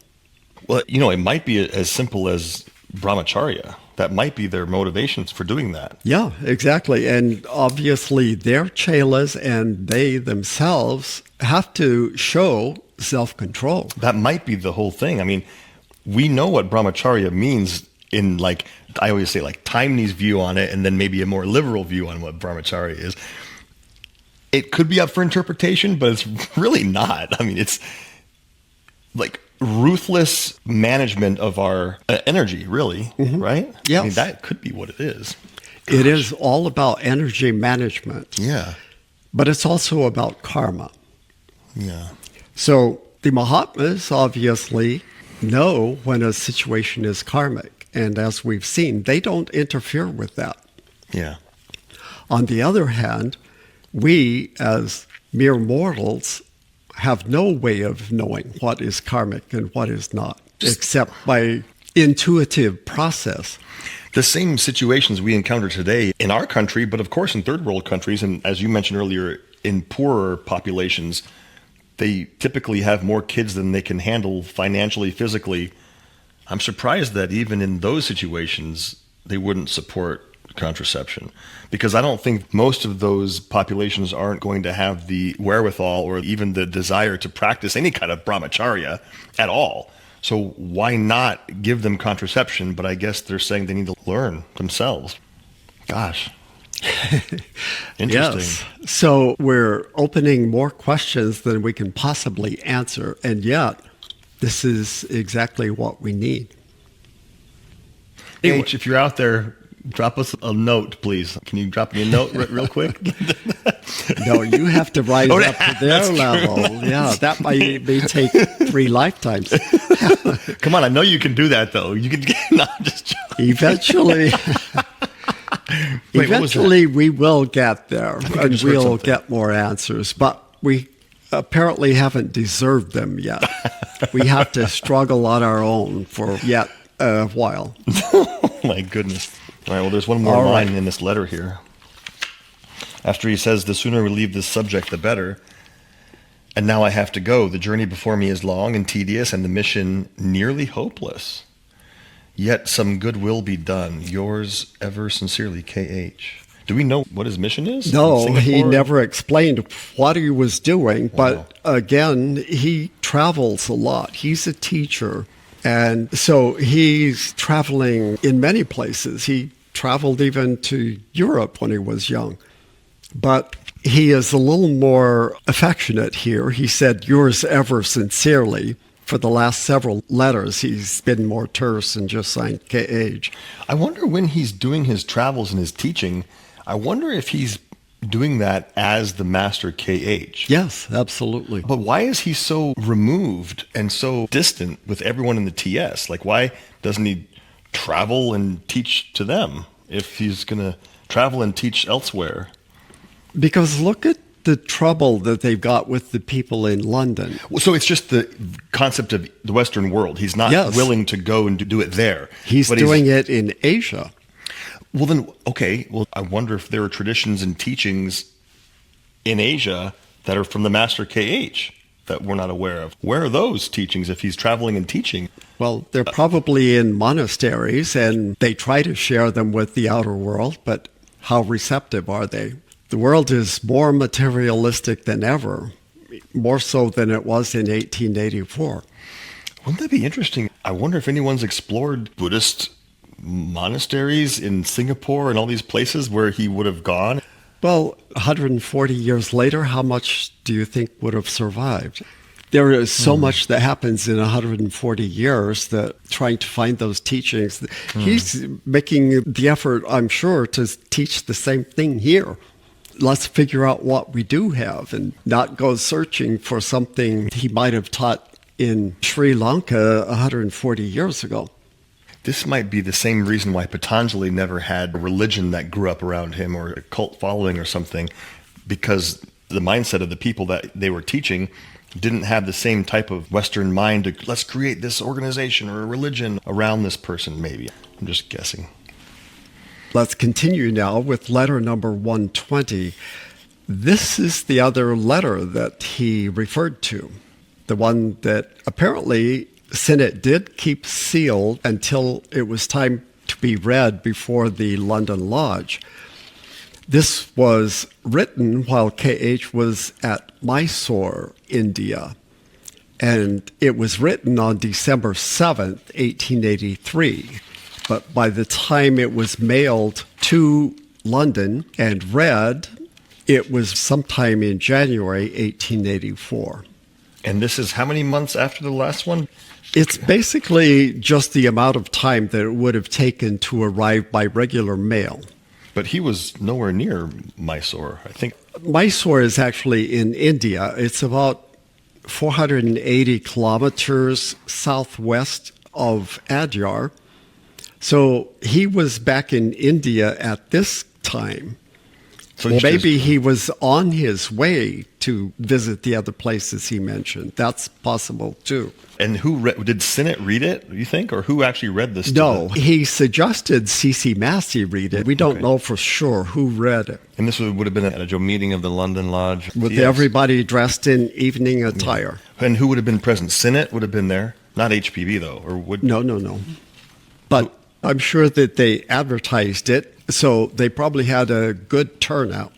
Well, it might be as simple as brahmacharya. That might be their motivations for doing that. Yeah, exactly. And obviously their chelas and they themselves have to show self-control. That might be the whole thing. I mean, we know what brahmacharya means in, like, I always say, like, Taimni's view on it, and then maybe a more liberal view on what brahmacharya is. It could be up for interpretation, but it's really not. I mean, it's like ruthless management of our energy, really, right? Yes. I mean, that could be what it is. Gosh. It is all about energy management. Yeah. But it's also about karma. Yeah. So the Mahatmas obviously know when a situation is karmic. And as we've seen, they don't interfere with that. Yeah. On the other hand, we as mere mortals have no way of knowing what is karmic and what is not, except by intuitive process. The same situations we encounter today in our country, but of course in third world countries, and as you mentioned earlier, in poorer populations, they typically have more kids than they can handle financially, physically. I'm surprised that even in those situations, they wouldn't support contraception, because I don't think most of those populations aren't going to have the wherewithal or even the desire to practice any kind of brahmacharya at all. So why not give them contraception? But I guess they're saying they need to learn themselves. Gosh. Interesting. Yes. So we're opening more questions than we can possibly answer, and yet this is exactly what we need. H, if you're out there, drop us a note, please. Can you drop me a note real quick? No, you have to rise up to their level. Yeah, that may take 3 lifetimes. Come on, I know you can do that, though. You can not just Eventually, we will get there, and we'll get more answers. But we apparently haven't deserved them yet. We have to struggle on our own for yet a while. Oh, my goodness. All right, well, there's one more line in this letter here. After he says, the sooner we leave this subject, the better. And now I have to go. The journey before me is long and tedious, and the mission nearly hopeless. Yet some good will be done. Yours ever sincerely, K.H. Do we know what his mission is? No, he never explained what he was doing. Wow. But again, he travels a lot. He's a teacher. And so he's traveling in many places. He traveled even to Europe when he was young. But he is a little more affectionate here. He said, yours ever sincerely. For the last several letters, he's been more terse and just signed K.H. I wonder when he's doing his travels and his teaching, I wonder if he's doing that as the Master K.H. Yes, absolutely. But why is he so removed and so distant with everyone in the TS? Like, why doesn't he travel and teach to them if he's going to travel and teach elsewhere? Because look at the trouble that they've got with the people in London. So it's just the concept of the Western world. He's not willing to go and do it there. He's doing it in Asia. Well, then, okay. Well, I wonder if there are traditions and teachings in Asia that are from the Master KH that we're not aware of. Where are those teachings if he's traveling and teaching? Well, they're probably in monasteries, and they try to share them with the outer world, but how receptive are they? The world is more materialistic than ever, more so than it was in 1884. Wouldn't that be interesting? I wonder if anyone's explored Buddhist monasteries in Singapore and all these places where he would have gone. Well, 140 years later, how much do you think would have survived? There is so much that happens in 140 years that trying to find those teachings, he's making the effort, I'm sure, to teach the same thing here. Let's figure out what we do have and not go searching for something he might have taught in Sri Lanka 140 years ago. This might be the same reason why Patanjali never had a religion that grew up around him or a cult following or something, because the mindset of the people that they were teaching didn't have the same type of Western mind to, let's create this organization or a religion around this person, maybe. I'm just guessing. Let's continue now with letter number 120. This is the other letter that he referred to, the one that apparently Sinnett did keep sealed until it was time to be read before the London Lodge. This was written while K.H. was at Mysore, India, and it was written on December 7th, 1883. But by the time it was mailed to London and read, it was sometime in January 1884. And this is how many months after the last one? It's basically just the amount of time that it would have taken to arrive by regular mail. But he was nowhere near Mysore, I think. Mysore is actually in India. It's about 480 kilometers southwest of Adyar. So he was back in India at this time. So maybe he was on his way to visit the other places he mentioned. That's possible too. And did Sinnett read it, you think? Or who actually read this? No, he suggested C.C. Massey read it. We don't know for sure who read it. And this would have been at a meeting of the London Lodge. With everybody dressed in evening attire. Yeah. And who would have been present? Sinnett would have been there? Not HPB, though? Or would? No. But I'm sure that they advertised it, so they probably had a good turnout.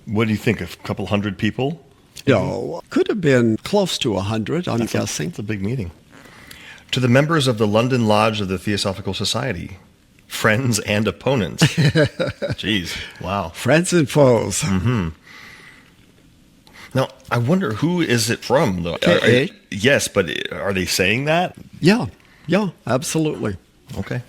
What do you think, a couple hundred people? No, could have been close to 100, I'm guessing. It's a big meeting. To the members of the London Lodge of the Theosophical Society, friends and opponents. Jeez, wow. Friends and foes. Mm-hmm. Now, I wonder, who is it from, though? Yes, but are they saying that? Yeah, absolutely. Okay.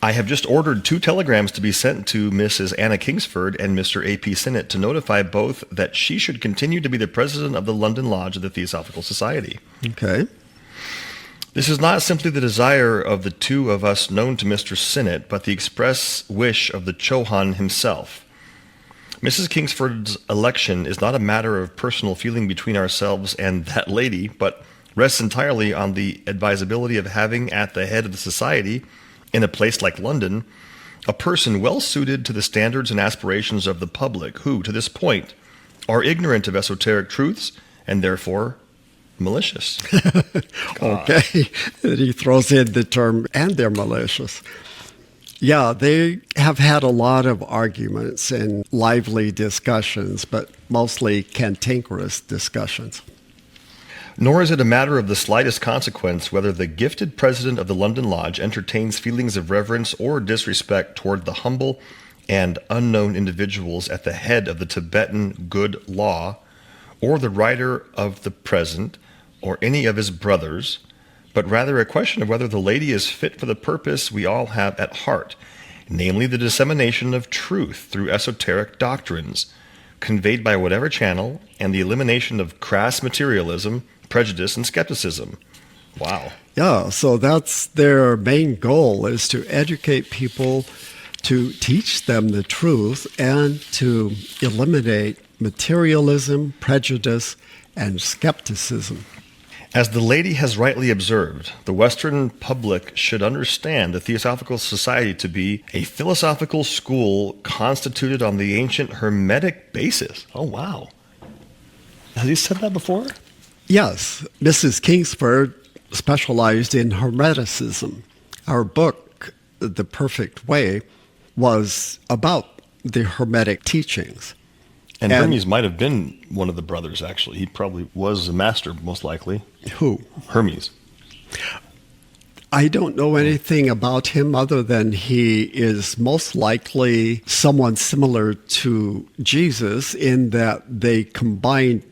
I have just ordered 2 telegrams to be sent to Mrs. Anna Kingsford and Mr. A.P. Sinnett to notify both that she should continue to be the president of the London Lodge of the Theosophical Society. Okay. This is not simply the desire of the 2 of us known to Mr. Sinnett, but the express wish of the Chohan himself. Mrs. Kingsford's election is not a matter of personal feeling between ourselves and that lady, but rests entirely on the advisability of having at the head of the society, in a place like London, a person well suited to the standards and aspirations of the public who, to this point, are ignorant of esoteric truths and therefore malicious. Okay. And he throws in the term, and they're malicious. Yeah, they have had a lot of arguments and lively discussions, but mostly cantankerous discussions. Nor is it a matter of the slightest consequence whether the gifted president of the London Lodge entertains feelings of reverence or disrespect toward the humble and unknown individuals at the head of the Tibetan good law, or the writer of the present, or any of his brothers, but rather a question of whether the lady is fit for the purpose we all have at heart, namely the dissemination of truth through esoteric doctrines, conveyed by whatever channel, and the elimination of crass materialism, prejudice, and skepticism. Wow. Yeah, so that's their main goal, is to educate people, to teach them the truth, and to eliminate materialism, prejudice, and skepticism. As the lady has rightly observed, the Western public should understand the Theosophical Society to be a philosophical school constituted on the ancient Hermetic basis. Oh, wow. Has he said that before? Yes, Mrs. Kingsford specialized in Hermeticism. Our book, The Perfect Way, was about the Hermetic teachings. And Hermes might have been one of the brothers, actually. He probably was a master, most likely. Who? Hermes. I don't know anything about him other than he is most likely someone similar to Jesus in that they combined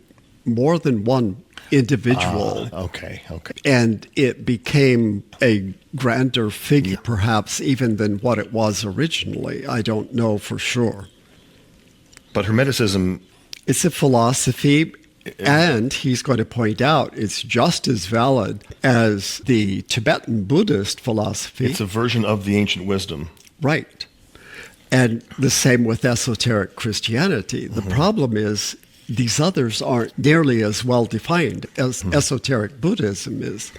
more than one individual. Okay. And it became a grander figure, perhaps, even than what it was originally. I don't know for sure. But Hermeticism... It's a philosophy, and he's going to point out it's just as valid as the Tibetan Buddhist philosophy. It's a version of the ancient wisdom. Right. And the same with esoteric Christianity. The problem is these others aren't nearly as well defined as esoteric Buddhism is.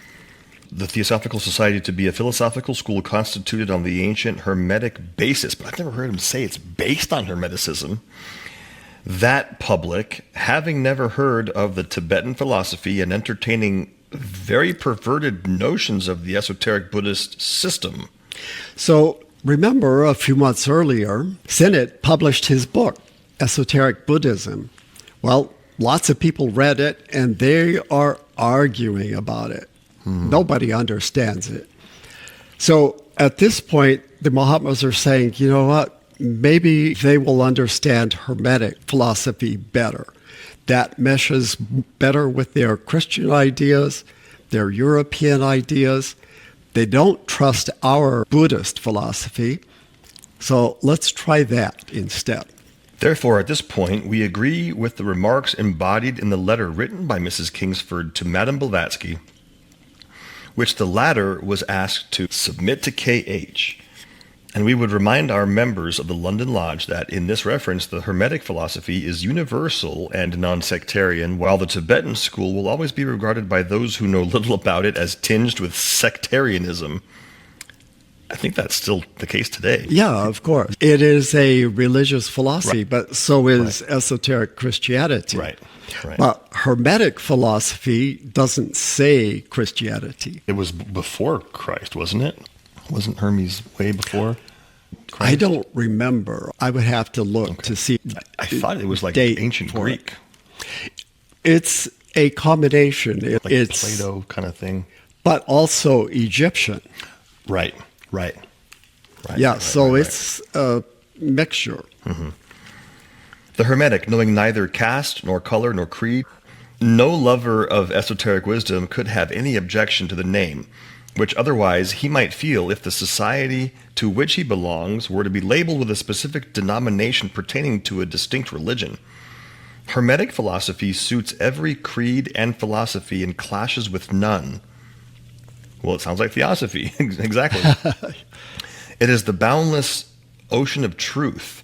The Theosophical Society to be a philosophical school constituted on the ancient Hermetic basis. But I've never heard him say it's based on Hermeticism. That public, having never heard of the Tibetan philosophy and entertaining very perverted notions of the esoteric Buddhist system. So remember, a few months earlier, Sinnett published his book, Esoteric Buddhism. Well, lots of people read it, and they are arguing about it. Nobody understands it. So at this point, the Mahatmas are saying, you know what? Maybe they will understand Hermetic philosophy better. That meshes better with their Christian ideas, their European ideas. They don't trust our Buddhist philosophy. So let's try that instead. Therefore, at this point, we agree with the remarks embodied in the letter written by Mrs. Kingsford to Madame Blavatsky, which the latter was asked to submit to K.H., and we would remind our members of the London Lodge that in this reference, the Hermetic philosophy is universal and non-sectarian, while the Tibetan school will always be regarded by those who know little about it as tinged with sectarianism. I think that's still the case today. Yeah, of course. It is a religious philosophy, but so is esoteric Christianity. Right. But Hermetic philosophy doesn't say Christianity. It was before Christ, wasn't it? Wasn't Hermes way before Christ? I don't remember. I would have to look to see. I thought it was like date ancient for Greek. It's a combination. Like It's Plato kind of thing. But also Egyptian. Right. Yeah, it's a mixture. The Hermetic, knowing neither caste, nor color, nor creed, no lover of esoteric wisdom could have any objection to the name, which otherwise he might feel if the society to which he belongs were to be labeled with a specific denomination pertaining to a distinct religion. Hermetic philosophy suits every creed and philosophy and clashes with none. Well, it sounds like Theosophy. Exactly. It is the boundless ocean of truth,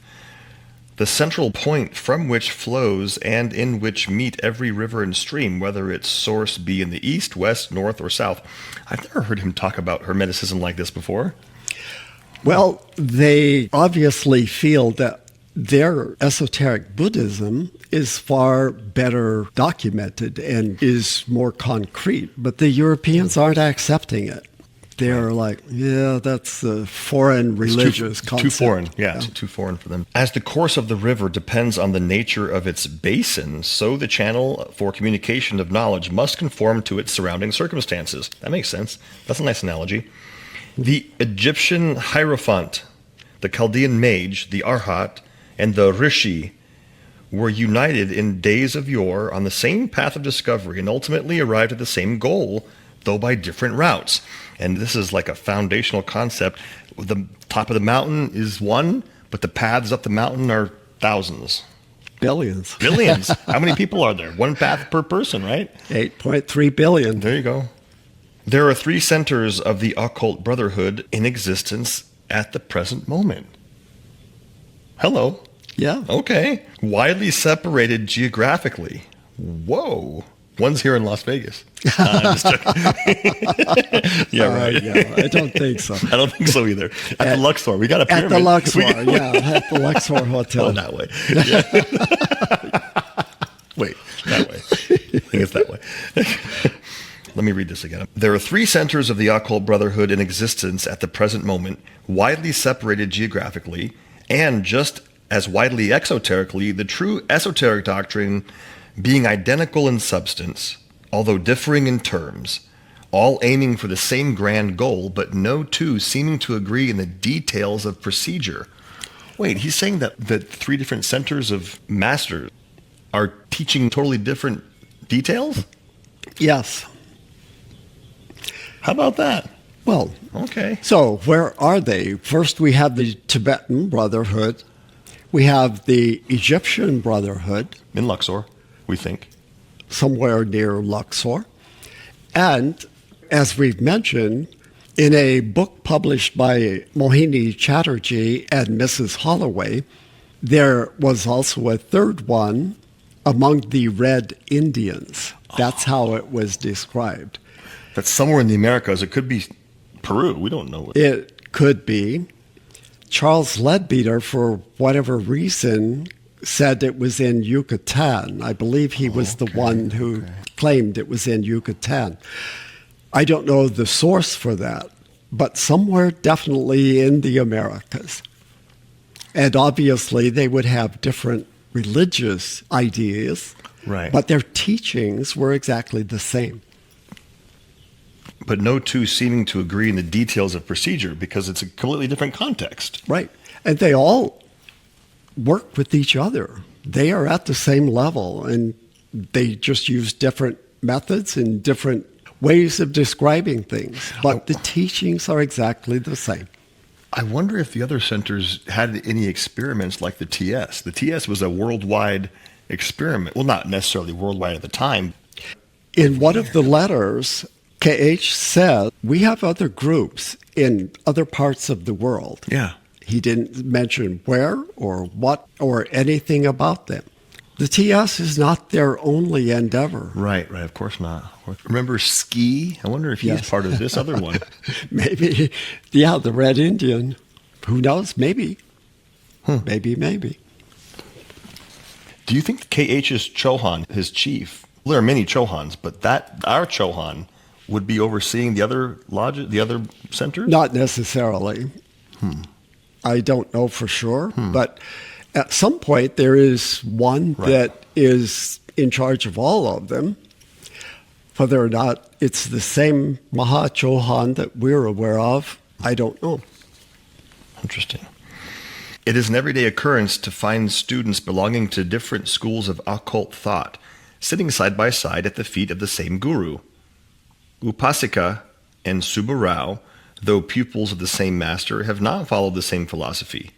the central point from which flows and in which meet every river and stream, whether its source be in the east, west, north, or south. I've never heard him talk about Hermeticism like this before. Well, they obviously feel that their esoteric Buddhism is far better documented and is more concrete, but the Europeans aren't accepting it. They're like, yeah, that's a foreign religious concept. Too foreign, yeah. Too foreign for them. As the course of the river depends on the nature of its basin, so the channel for communication of knowledge must conform to its surrounding circumstances. That makes sense. That's a nice analogy. The Egyptian Hierophant, the Chaldean mage, the Arhat, and the Rishi were united in days of yore on the same path of discovery and ultimately arrived at the same goal, though by different routes. And this is like a foundational concept. The top of the mountain is one, but the paths up the mountain are thousands. Billions. Billions. How many people are there? One path per person, right? 8.3 billion. There you go. There are 3 centers of the occult brotherhood in existence at the present moment. Hello. Yeah. Okay. Widely separated geographically. Whoa. One's here in Las Vegas. Just joking. Yeah, right. Yeah, I don't think so. I don't think so either. At the Luxor. We got a pyramid. At the Luxor, at the Luxor Hotel. Oh, that way. Yeah. Wait, that way. I think it's that way. Let me read this again. There are 3 centers of the occult brotherhood in existence at the present moment, widely separated geographically, and just as widely exoterically, the true esoteric doctrine being identical in substance, although differing in terms, all aiming for the same grand goal, but no two seeming to agree in the details of procedure. Wait, he's saying that 3 different centers of masters are teaching totally different details? Yes. How about that? Well, okay. So where are they? First, we have the Tibetan Brotherhood. We have the Egyptian Brotherhood. In Luxor, we think. Somewhere near Luxor. And as we've mentioned, in a book published by Mohini Chatterjee and Mrs. Holloway, there was also a third one among the Red Indians. That's how it was described. That's somewhere in the Americas. It could be Peru. We don't know. It could be. Charles Leadbeater, for whatever reason, said it was in Yucatan. I believe he was the one who claimed it was in Yucatan. I don't know the source for that, but somewhere definitely in the Americas. And obviously they would have different religious ideas, right? But their teachings were exactly the same. But no two seeming to agree in the details of procedure because it's a completely different context. Right. And they all work with each other. They are at the same level, and they just use different methods and different ways of describing things. But the teachings are exactly the same. I wonder if the other centers had any experiments like the TS. The TS was a worldwide experiment. Well, not necessarily worldwide at the time. In one of the letters, KH said, we have other groups in other parts of the world. Yeah. He didn't mention where or what or anything about them. The TS is not their only endeavor. Right, of course not. Remember Ski? I wonder if he's part of this other one. Maybe, yeah, the Red Indian. Who knows? Maybe. Maybe. Do you think KH's Chohan, his chief, well, there are many Chohans, but our Chohan would be overseeing the other lodges, the other centers? Not necessarily. I don't know for sure, but at some point there is one that is in charge of all of them. Whether or not it's the same Maha Chohan that we're aware of, I don't know. Interesting. It is an everyday occurrence to find students belonging to different schools of occult thought, sitting side by side at the feet of the same guru. Upasika and Subarao, though pupils of the same master, have not followed the same philosophy.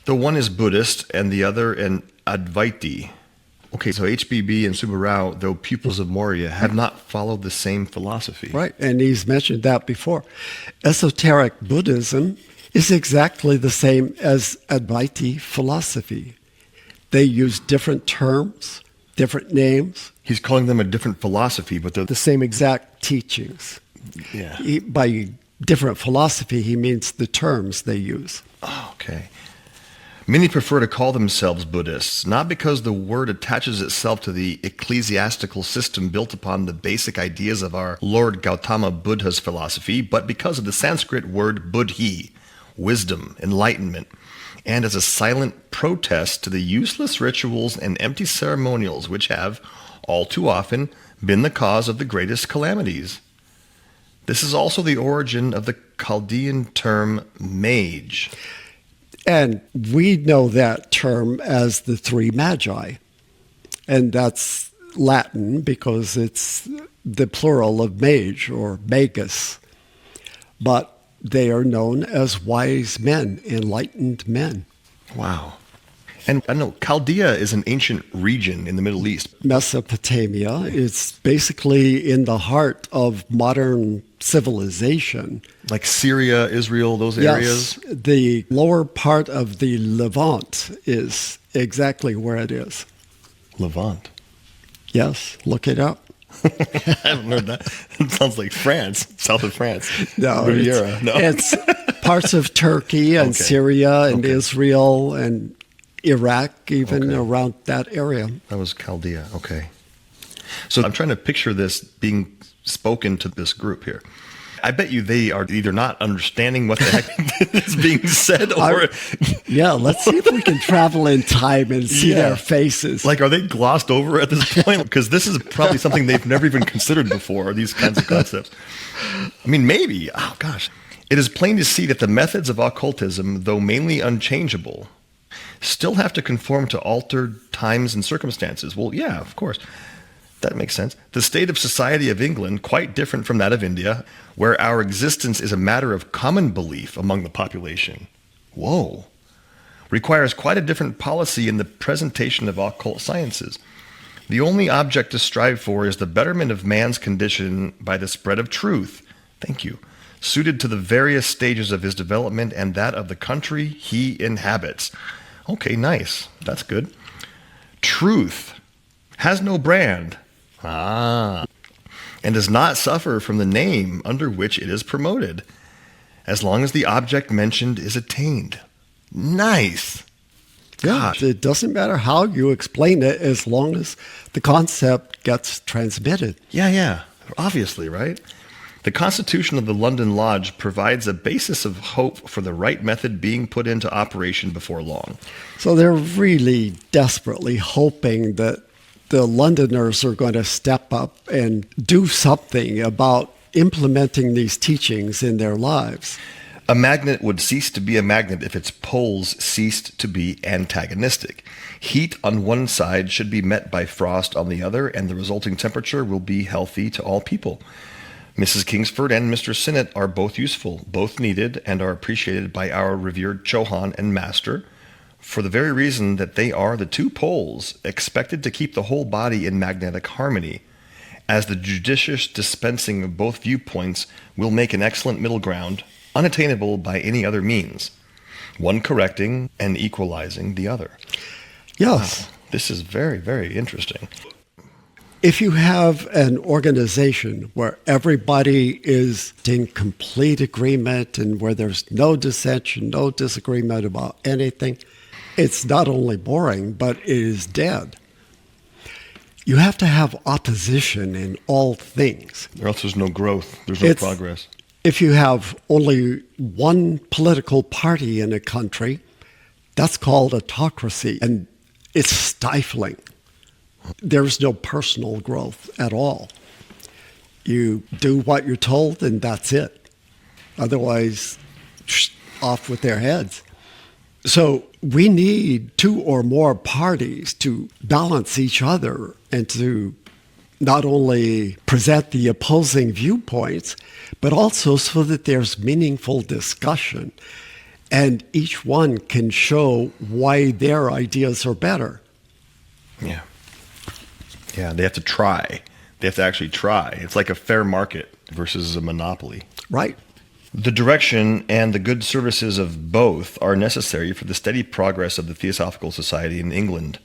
The one is Buddhist and the other an Advaiti. Okay, so HBB and Subarao, though pupils of Maurya, have not followed the same philosophy. Right, and he's mentioned that before. Esoteric Buddhism is exactly the same as Advaiti philosophy. They use different terms, different names. He's calling them a different philosophy, but they're The same exact teachings. yeah. By different philosophy, he means the terms they use. Oh, okay. Many prefer to call themselves Buddhists, not because the word attaches itself to the ecclesiastical system built upon the basic ideas of our Lord Gautama Buddha's philosophy, but because of the Sanskrit word buddhi, wisdom, enlightenment, and as a silent protest to the useless rituals and empty ceremonials which have, all too often, been the cause of the greatest calamities. This is also the origin of the Chaldean term mage. And we know that term as the three magi. And that's Latin because it's the plural of mage or magus. But they are known as wise men, enlightened men. Wow. And I know Chaldea is an ancient region in the Middle East. Mesopotamia is basically in the heart of modern civilization. Like Syria, Israel, those areas? Yes, the lower part of the Levant is exactly where it is. Levant. Yes, look it up. I haven't heard that. It sounds like France, south of France. No, Riviera. it's parts of Turkey and Okay. Syria and Okay. Israel and Iraq, even Okay. around that area. That was Chaldea. Okay. So I'm trying to picture this being spoken to this group here. I bet you they are either not understanding what the heck is being said or Yeah, let's see if we can travel in time and see Yeah. their faces. like, are they glossed over at this point? Because this is probably something they've never even considered before, these kinds of concepts. I mean, maybe. Oh, gosh. It is plain to see that the methods of occultism, though mainly unchangeable, still have to conform to altered times and circumstances. Well, yeah, of course. That makes sense. The state of society of England, quite different from that of India, where our existence is a matter of common belief among the population. Whoa. Requires quite a different policy in the presentation of occult sciences. The only object to strive for is the betterment of man's condition by the spread of truth. Thank you. Suited to the various stages of his development and that of the country he inhabits. Okay, nice. That's good. Truth has no brand. And does not suffer from the name under which it is promoted, as long as the object mentioned is attained. Nice. Yeah, it doesn't matter how you explain it as long as the concept gets transmitted. Yeah. Obviously, right? The Constitution of the London Lodge provides a basis of hope for the right method being put into operation before long. So they're really desperately hoping that the Londoners are going to step up and do something about implementing these teachings in their lives. A magnet would cease to be a magnet if its poles ceased to be antagonistic. Heat on one side should be met by frost on the other, and the resulting temperature will be healthy to all people. Mrs. Kingsford and Mr. Sinnett are both useful, both needed, and are appreciated by our revered Chohan and Master, for the very reason that they are the two poles expected to keep the whole body in magnetic harmony, as the judicious dispensing of both viewpoints will make an excellent middle ground, unattainable by any other means, one correcting and equalizing the other. Yes. Wow, this is very, very interesting. If you have an organization where everybody is in complete agreement and where there's no dissension, no disagreement about anything, it's not only boring, but it is dead. You have to have opposition in all things. Or else there's no growth, there's no progress. If you have only one political party in a country, that's called autocracy, and it's stifling. There's no personal growth at all. You do what you're told, and that's it. Otherwise, off with their heads. So we need two or more parties to balance each other and to not only present the opposing viewpoints, but also so that there's meaningful discussion and each one can show why their ideas are better. Yeah. Yeah, they have to try. They have to actually try. It's like a fair market versus a monopoly. Right. The direction and the good services of both are necessary for the steady progress of the Theosophical Society in England.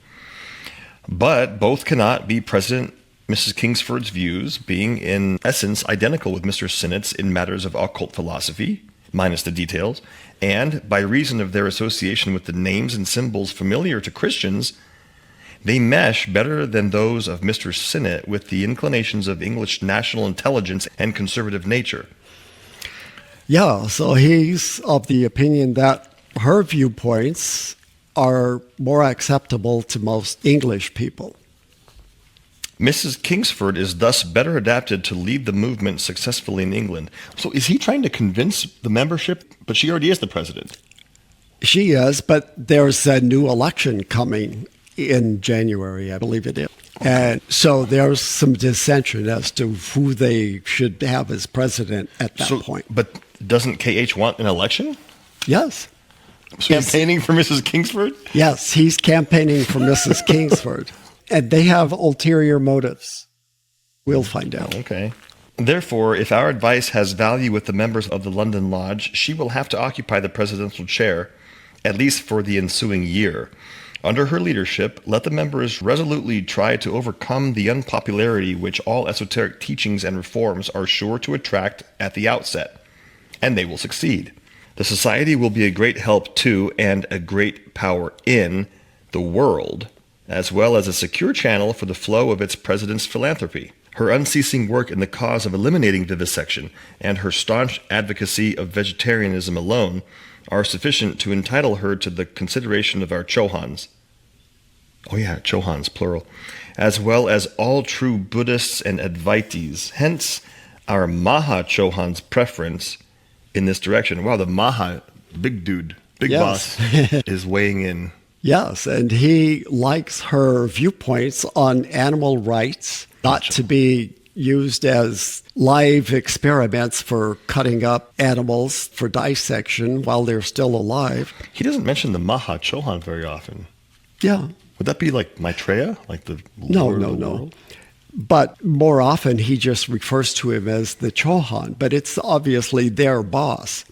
But both cannot be present. Mrs. Kingsford's views being in essence identical with Mr. Sinnett's in matters of occult philosophy, minus the details, and by reason of their association with the names and symbols familiar to Christians, they mesh better than those of Mr. Sinnett with the inclinations of English national intelligence and conservative nature. Yeah, so he's of the opinion that her viewpoints are more acceptable to most English people. Mrs. Kingsford is thus better adapted to lead the movement successfully in England. So is he trying to convince the membership? But she already is the president. She is, but there's a new election coming in January, I believe it is. Okay. And so there's some dissension as to who they should have as president at that point. But doesn't KH want an election? Yes. Campaigning for Mrs. Kingsford? Yes, he's campaigning for Mrs. Kingsford. And they have ulterior motives. We'll find out. Okay. Therefore, if our advice has value with the members of the London Lodge, she will have to occupy the presidential chair, at least for the ensuing year. Under her leadership, let the members resolutely try to overcome the unpopularity which all esoteric teachings and reforms are sure to attract at the outset, and they will succeed. The society will be a great help to and a great power in the world, as well as a secure channel for the flow of its president's philanthropy. Her unceasing work in the cause of eliminating vivisection and her staunch advocacy of vegetarianism alone are sufficient to entitle her to the consideration of our Chohans. Oh yeah, Chohans, plural. As well as all true Buddhists and Advaitis. Hence, our Maha Chohan's preference in this direction. Wow, the Maha, big dude, big boss, is weighing in. Yes, and he likes her viewpoints on animal rights, not to be used as live experiments for cutting up animals for dissection while they're still alive. He doesn't mention the Maha Chohan very often. Yeah. Would that be like Maitreya? Like the No. world? But more often he just refers to him as the Chohan, but it's obviously their boss.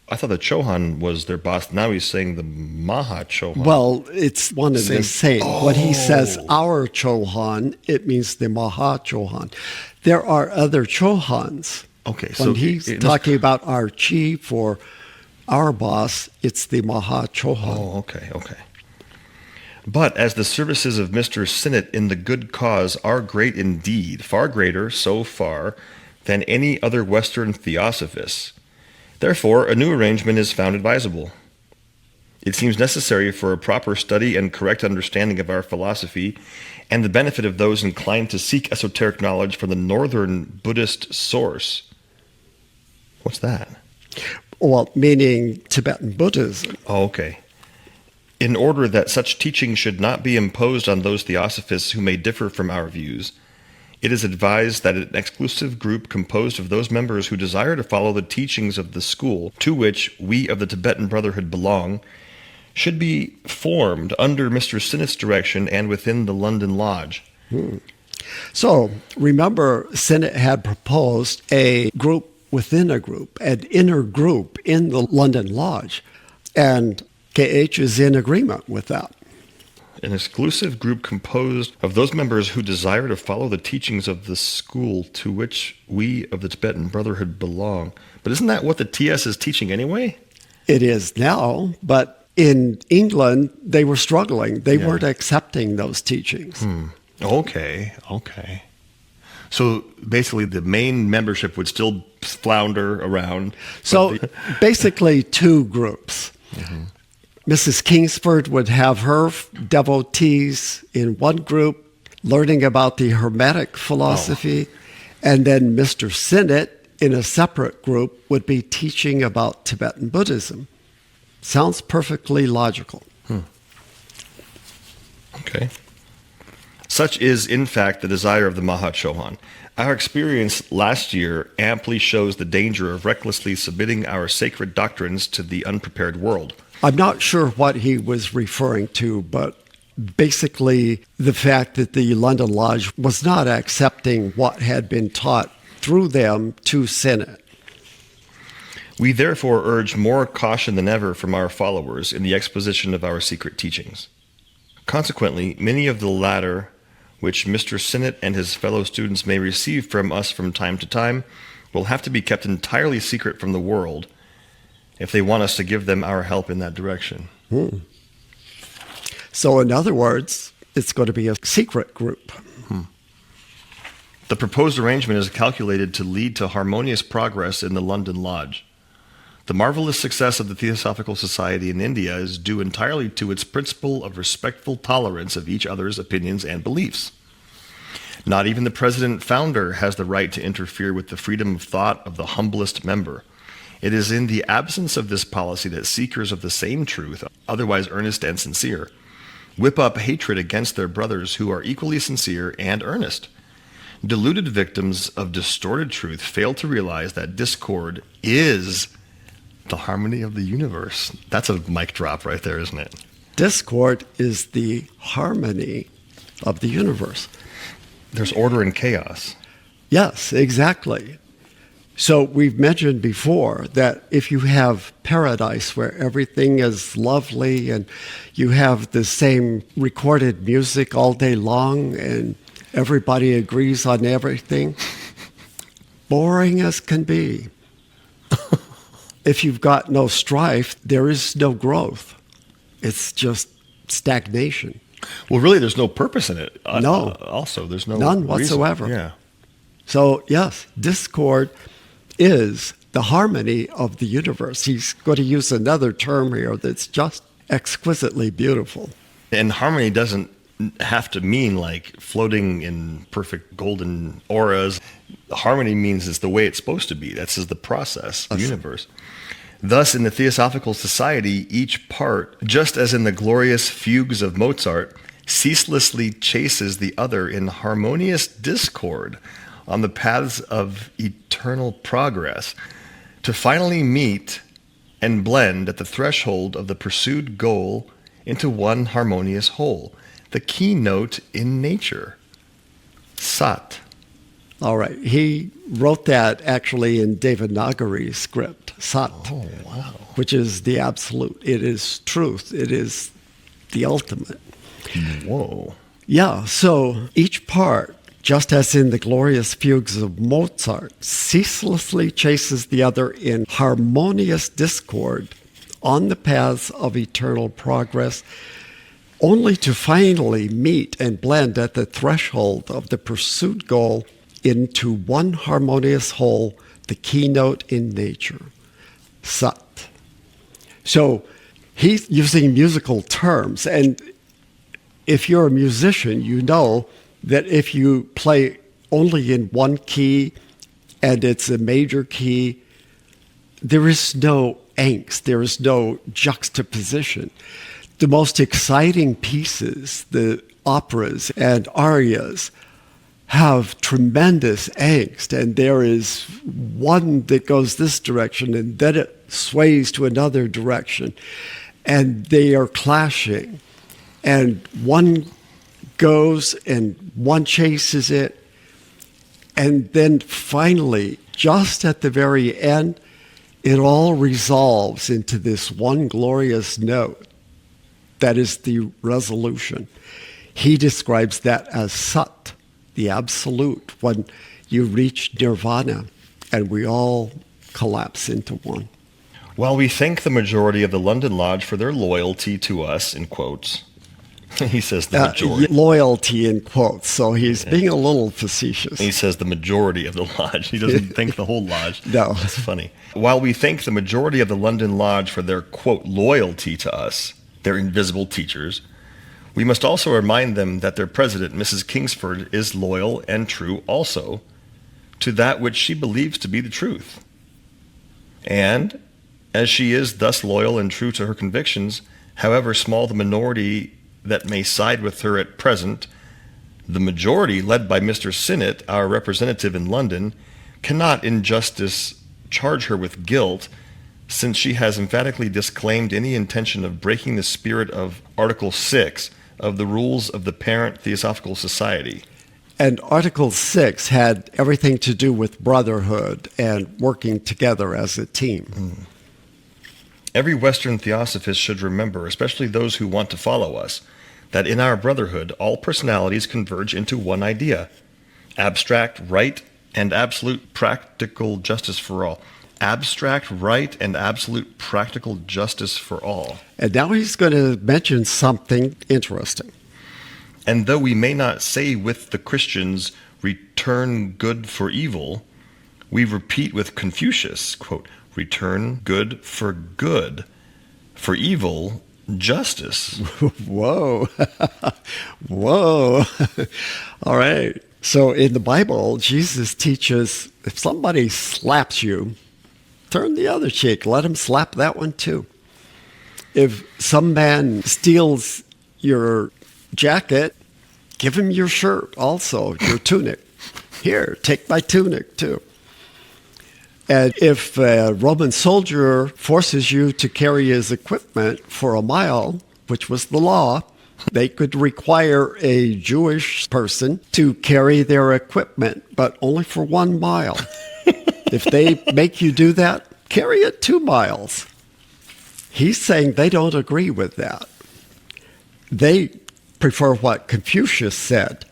I thought the Chohan was their boss. Now he's saying the Maha Chohan. Well, it's one and the same. Oh. When he says our Chohan, it means the Maha Chohan. There are other Chohans. Okay, When so he's talking about our chief or our boss, it's the Maha Chohan. Oh, okay. But as the services of Mr. Sinnett in the good cause are great indeed, far greater, so far, than any other Western theosophists, therefore a new arrangement is found advisable. It seems necessary for a proper study and correct understanding of our philosophy and the benefit of those inclined to seek esoteric knowledge from the northern Buddhist source. What's that? Well, meaning Tibetan Buddhism. Oh, okay. In order that such teaching should not be imposed on those theosophists who may differ from our views, it is advised that an exclusive group composed of those members who desire to follow the teachings of the school to which we of the Tibetan Brotherhood belong should be formed under Mr. Sinnett's direction and within the London Lodge. So remember, Sinnett had proposed a group within a group, an inner group in the London Lodge, and KH is in agreement with that. An exclusive group composed of those members who desire to follow the teachings of the school to which we of the Tibetan Brotherhood belong. But isn't that what the TS is teaching anyway? It is now, but in England, they were struggling. They weren't accepting those teachings. Okay. So basically the main membership would still flounder around. So basically two groups. Mm-hmm. Mrs. Kingsford would have her devotees in one group learning about the Hermetic philosophy, and then Mr. Sinnett in a separate group would be teaching about Tibetan Buddhism. Sounds perfectly logical. Okay. Such is, in fact, the desire of the Mahachohan. Our experience last year amply shows the danger of recklessly submitting our sacred doctrines to the unprepared world. I'm not sure what he was referring to, but basically the fact that the London Lodge was not accepting what had been taught through them to Sinnett. We therefore urge more caution than ever from our followers in the exposition of our secret teachings. Consequently, many of the latter, which Mr. Sinnett and his fellow students may receive from us from time to time, will have to be kept entirely secret from the world if they want us to give them our help in that direction. So in other words, it's going to be a secret group. The proposed arrangement is calculated to lead to harmonious progress in the London Lodge. The marvelous success of the Theosophical Society in India is due entirely to its principle of respectful tolerance of each other's opinions and beliefs. Not even the president-founder has the right to interfere with the freedom of thought of the humblest member. It is in the absence of this policy that seekers of the same truth, otherwise earnest and sincere, whip up hatred against their brothers who are equally sincere and earnest. Deluded victims of distorted truth fail to realize that discord is the harmony of the universe. That's a mic drop right there, isn't it? Discord is the harmony of the universe. There's order and chaos. Yes, exactly. So we've mentioned before that if you have paradise where everything is lovely and you have the same recorded music all day long and everybody agrees on everything, boring as can be. If you've got no strife, there is no growth. It's just stagnation. Well, really, there's no purpose in it. No. Also, there's no None reason. whatsoever. Yeah. So, yes, discord is the harmony of the universe. He's going to use another term here that's just exquisitely beautiful. And harmony doesn't have to mean like floating in perfect golden auras. Harmony means it's the way it's supposed to be. That's just the process, the universe. Thus, in the Theosophical Society, each part, just as in the glorious fugues of Mozart, ceaselessly chases the other in harmonious discord on the paths of eternal progress, to finally meet and blend at the threshold of the pursued goal into one harmonious whole, the keynote in nature, Sat. All right. He wrote that actually in Devanagari script, Sat, Oh, wow. which is the absolute. It is truth. It is the ultimate. Whoa. Yeah, so each part, just as in the glorious fugues of Mozart, ceaselessly chases the other in harmonious discord on the paths of eternal progress, only to finally meet and blend at the threshold of the pursued goal into one harmonious whole, the keynote in nature, Sat. So he's using musical terms, and if you're a musician, you know that if you play only in one key and it's a major key, there is no angst, there is no juxtaposition. The most exciting pieces, the operas and arias, have tremendous angst, and there is one that goes this direction and then it sways to another direction, and they are clashing, and one goes and one chases it, and then finally, just at the very end, it all resolves into this one glorious note that is the resolution. He describes that as Sat, the absolute, when you reach nirvana and we all collapse into one. While we thank the majority of the London Lodge for their loyalty to us, in quotes, he says the majority. Loyalty in quotes, so he's being a little facetious. He says the majority of the lodge. He doesn't thank the whole lodge. No. That's funny. While we thank the majority of the London Lodge for their, quote, loyalty to us, their invisible teachers, we must also remind them that their president, Mrs. Kingsford, is loyal and true also to that which she believes to be the truth. And as she is thus loyal and true to her convictions, however small the minority that may side with her at present, The majority, led by Mr. Sinnett, our representative in London, cannot in justice charge her with guilt, since she has emphatically disclaimed any intention of breaking the spirit of Article 6 of the rules of the parent Theosophical Society. And Article 6 had everything to do with brotherhood and working together as a team. Every Western Theosophist should remember, especially those who want to follow us, that in our brotherhood, all personalities converge into one idea: abstract right and absolute practical justice for all. Abstract right and absolute practical justice for all. And now he's going to mention something interesting. And though we may not say with the Christians, return good for evil, we repeat with Confucius, quote, return good, for evil, justice. Whoa. Whoa. All right. So in the Bible, Jesus teaches if somebody slaps you, turn the other cheek. Let him slap that one too. If some man steals your jacket, give him your shirt also, your tunic. Here, take my tunic too. And if a Roman soldier forces you to carry his equipment for a mile, which was the law, they could require a Jewish person to carry their equipment, but only for 1 mile. If they make you do that, carry it 2 miles. He's saying they don't agree with that. They prefer what Confucius said: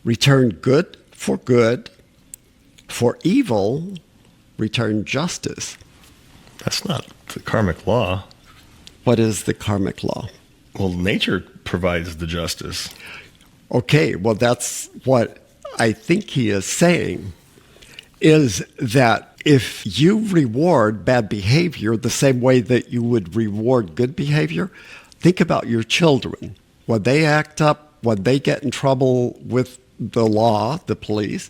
return good, for evil, return justice. That's not the karmic law. What is the karmic law? Well, nature provides the justice. Okay, well, that's what I think he is saying, is that if you reward bad behavior the same way that you would reward good behavior, think about your children. When they act up, when they get in trouble with the law, the police,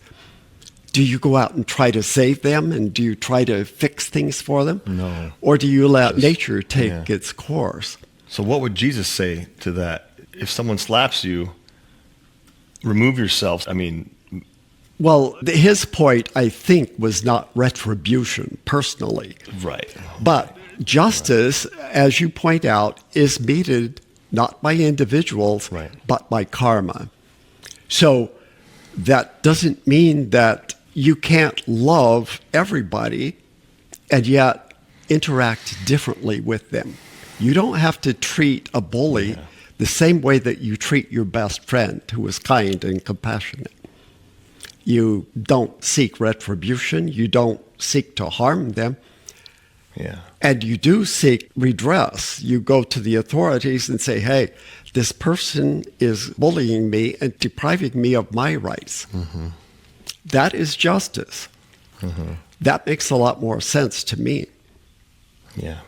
do you go out and try to save them, and do you try to fix things for them? No. Or do you let nature take its course? So what would Jesus say to that? If someone slaps you, remove yourself. I mean... Well, his point, I think, was not retribution personally. Right. But justice, as you point out, is meted not by individuals, right, but by karma. So that doesn't mean that you can't love everybody and yet interact differently with them. You don't have to treat a bully the same way that you treat your best friend who is kind and compassionate. You don't seek retribution. You don't seek to harm them. Yeah. And you do seek redress. You go to the authorities and say, hey, this person is bullying me and depriving me of my rights. Mm-hmm. That is justice. Mm-hmm. That makes a lot more sense to me. Yeah.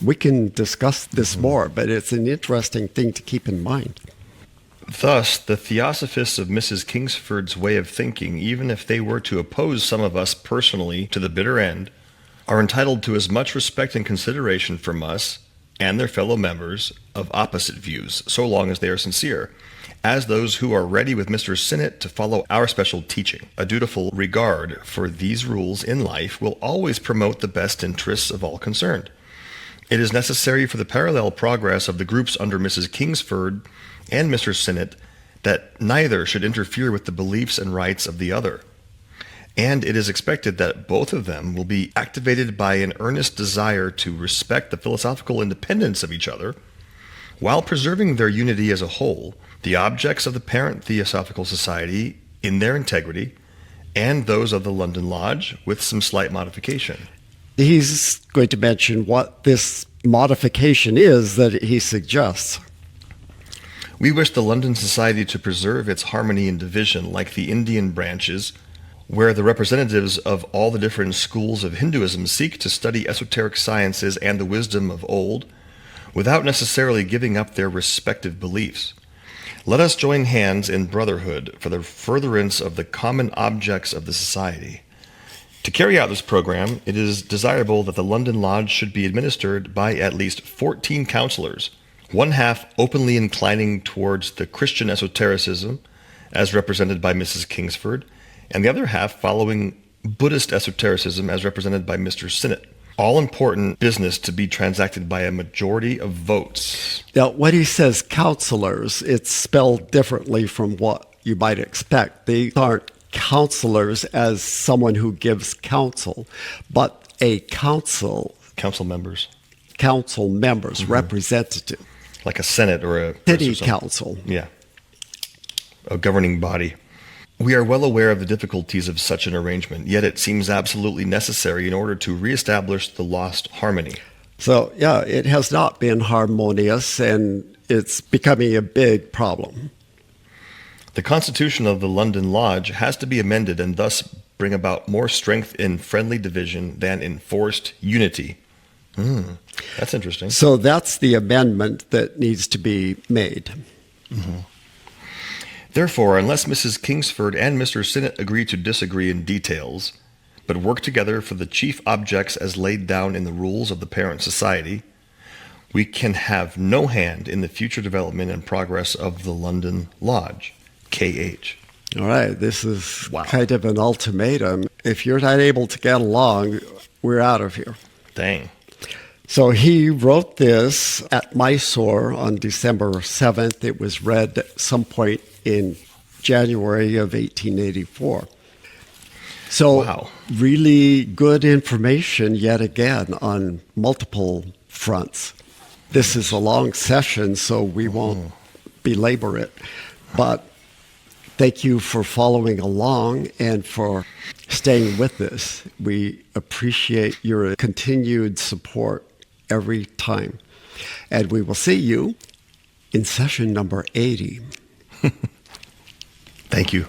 We can discuss this more, but it's an interesting thing to keep in mind. Thus, the Theosophists of Mrs. Kingsford's way of thinking, even if they were to oppose some of us personally to the bitter end, are entitled to as much respect and consideration from us and their fellow members of opposite views, so long as they are sincere, as those who are ready with Mr. Sinnett to follow our special teaching. A dutiful regard for these rules in life will always promote the best interests of all concerned. It is necessary for the parallel progress of the groups under Mrs. Kingsford and Mr. Sinnett that neither should interfere with the beliefs and rights of the other. And it is expected that both of them will be activated by an earnest desire to respect the philosophical independence of each other, while preserving their unity as a whole, the objects of the parent Theosophical Society in their integrity, and those of the London Lodge with some slight modification. He's going to mention what this modification is that he suggests. We wish the London Society to preserve its harmony and division like the Indian branches, where the representatives of all the different schools of Hinduism seek to study esoteric sciences and the wisdom of old, without necessarily giving up their respective beliefs. Let us join hands in brotherhood for the furtherance of the common objects of the society. To carry out this program, it is desirable that the London Lodge should be administered by at least 14 councilors, one half openly inclining towards the Christian esotericism, as represented by Mrs. Kingsford, and the other half following Buddhist esotericism as represented by Mr. Sinnett. All important business to be transacted by a majority of votes. Now, when he says councilors, it's spelled differently from what you might expect. They aren't councilors as someone who gives counsel, but a council. Council members. Council members, representative. Like a senate or a City council. Yeah. A governing body. We are well aware of the difficulties of such an arrangement, yet it seems absolutely necessary in order to reestablish the lost harmony. So, yeah, it has not been harmonious, and it's becoming a big problem. The constitution of the London Lodge has to be amended and thus bring about more strength in friendly division than in forced unity. That's interesting. So that's the amendment that needs to be made. Mm-hmm. Therefore, unless Mrs. Kingsford and Mr. Sinnett agree to disagree in details, but work together for the chief objects as laid down in the rules of the parent society, we can have no hand in the future development and progress of the London Lodge, KH. All right, this is kind of an ultimatum. If you're not able to get along, we're out of here. Dang. So he wrote this at Mysore on December 7th. It was read at some point in January of 1884. So really good information yet again on multiple fronts. This is a long session, so we won't belabor it. But thank you for following along and for staying with us. We appreciate your continued support every time. And we will see you in session number 80. Thank you.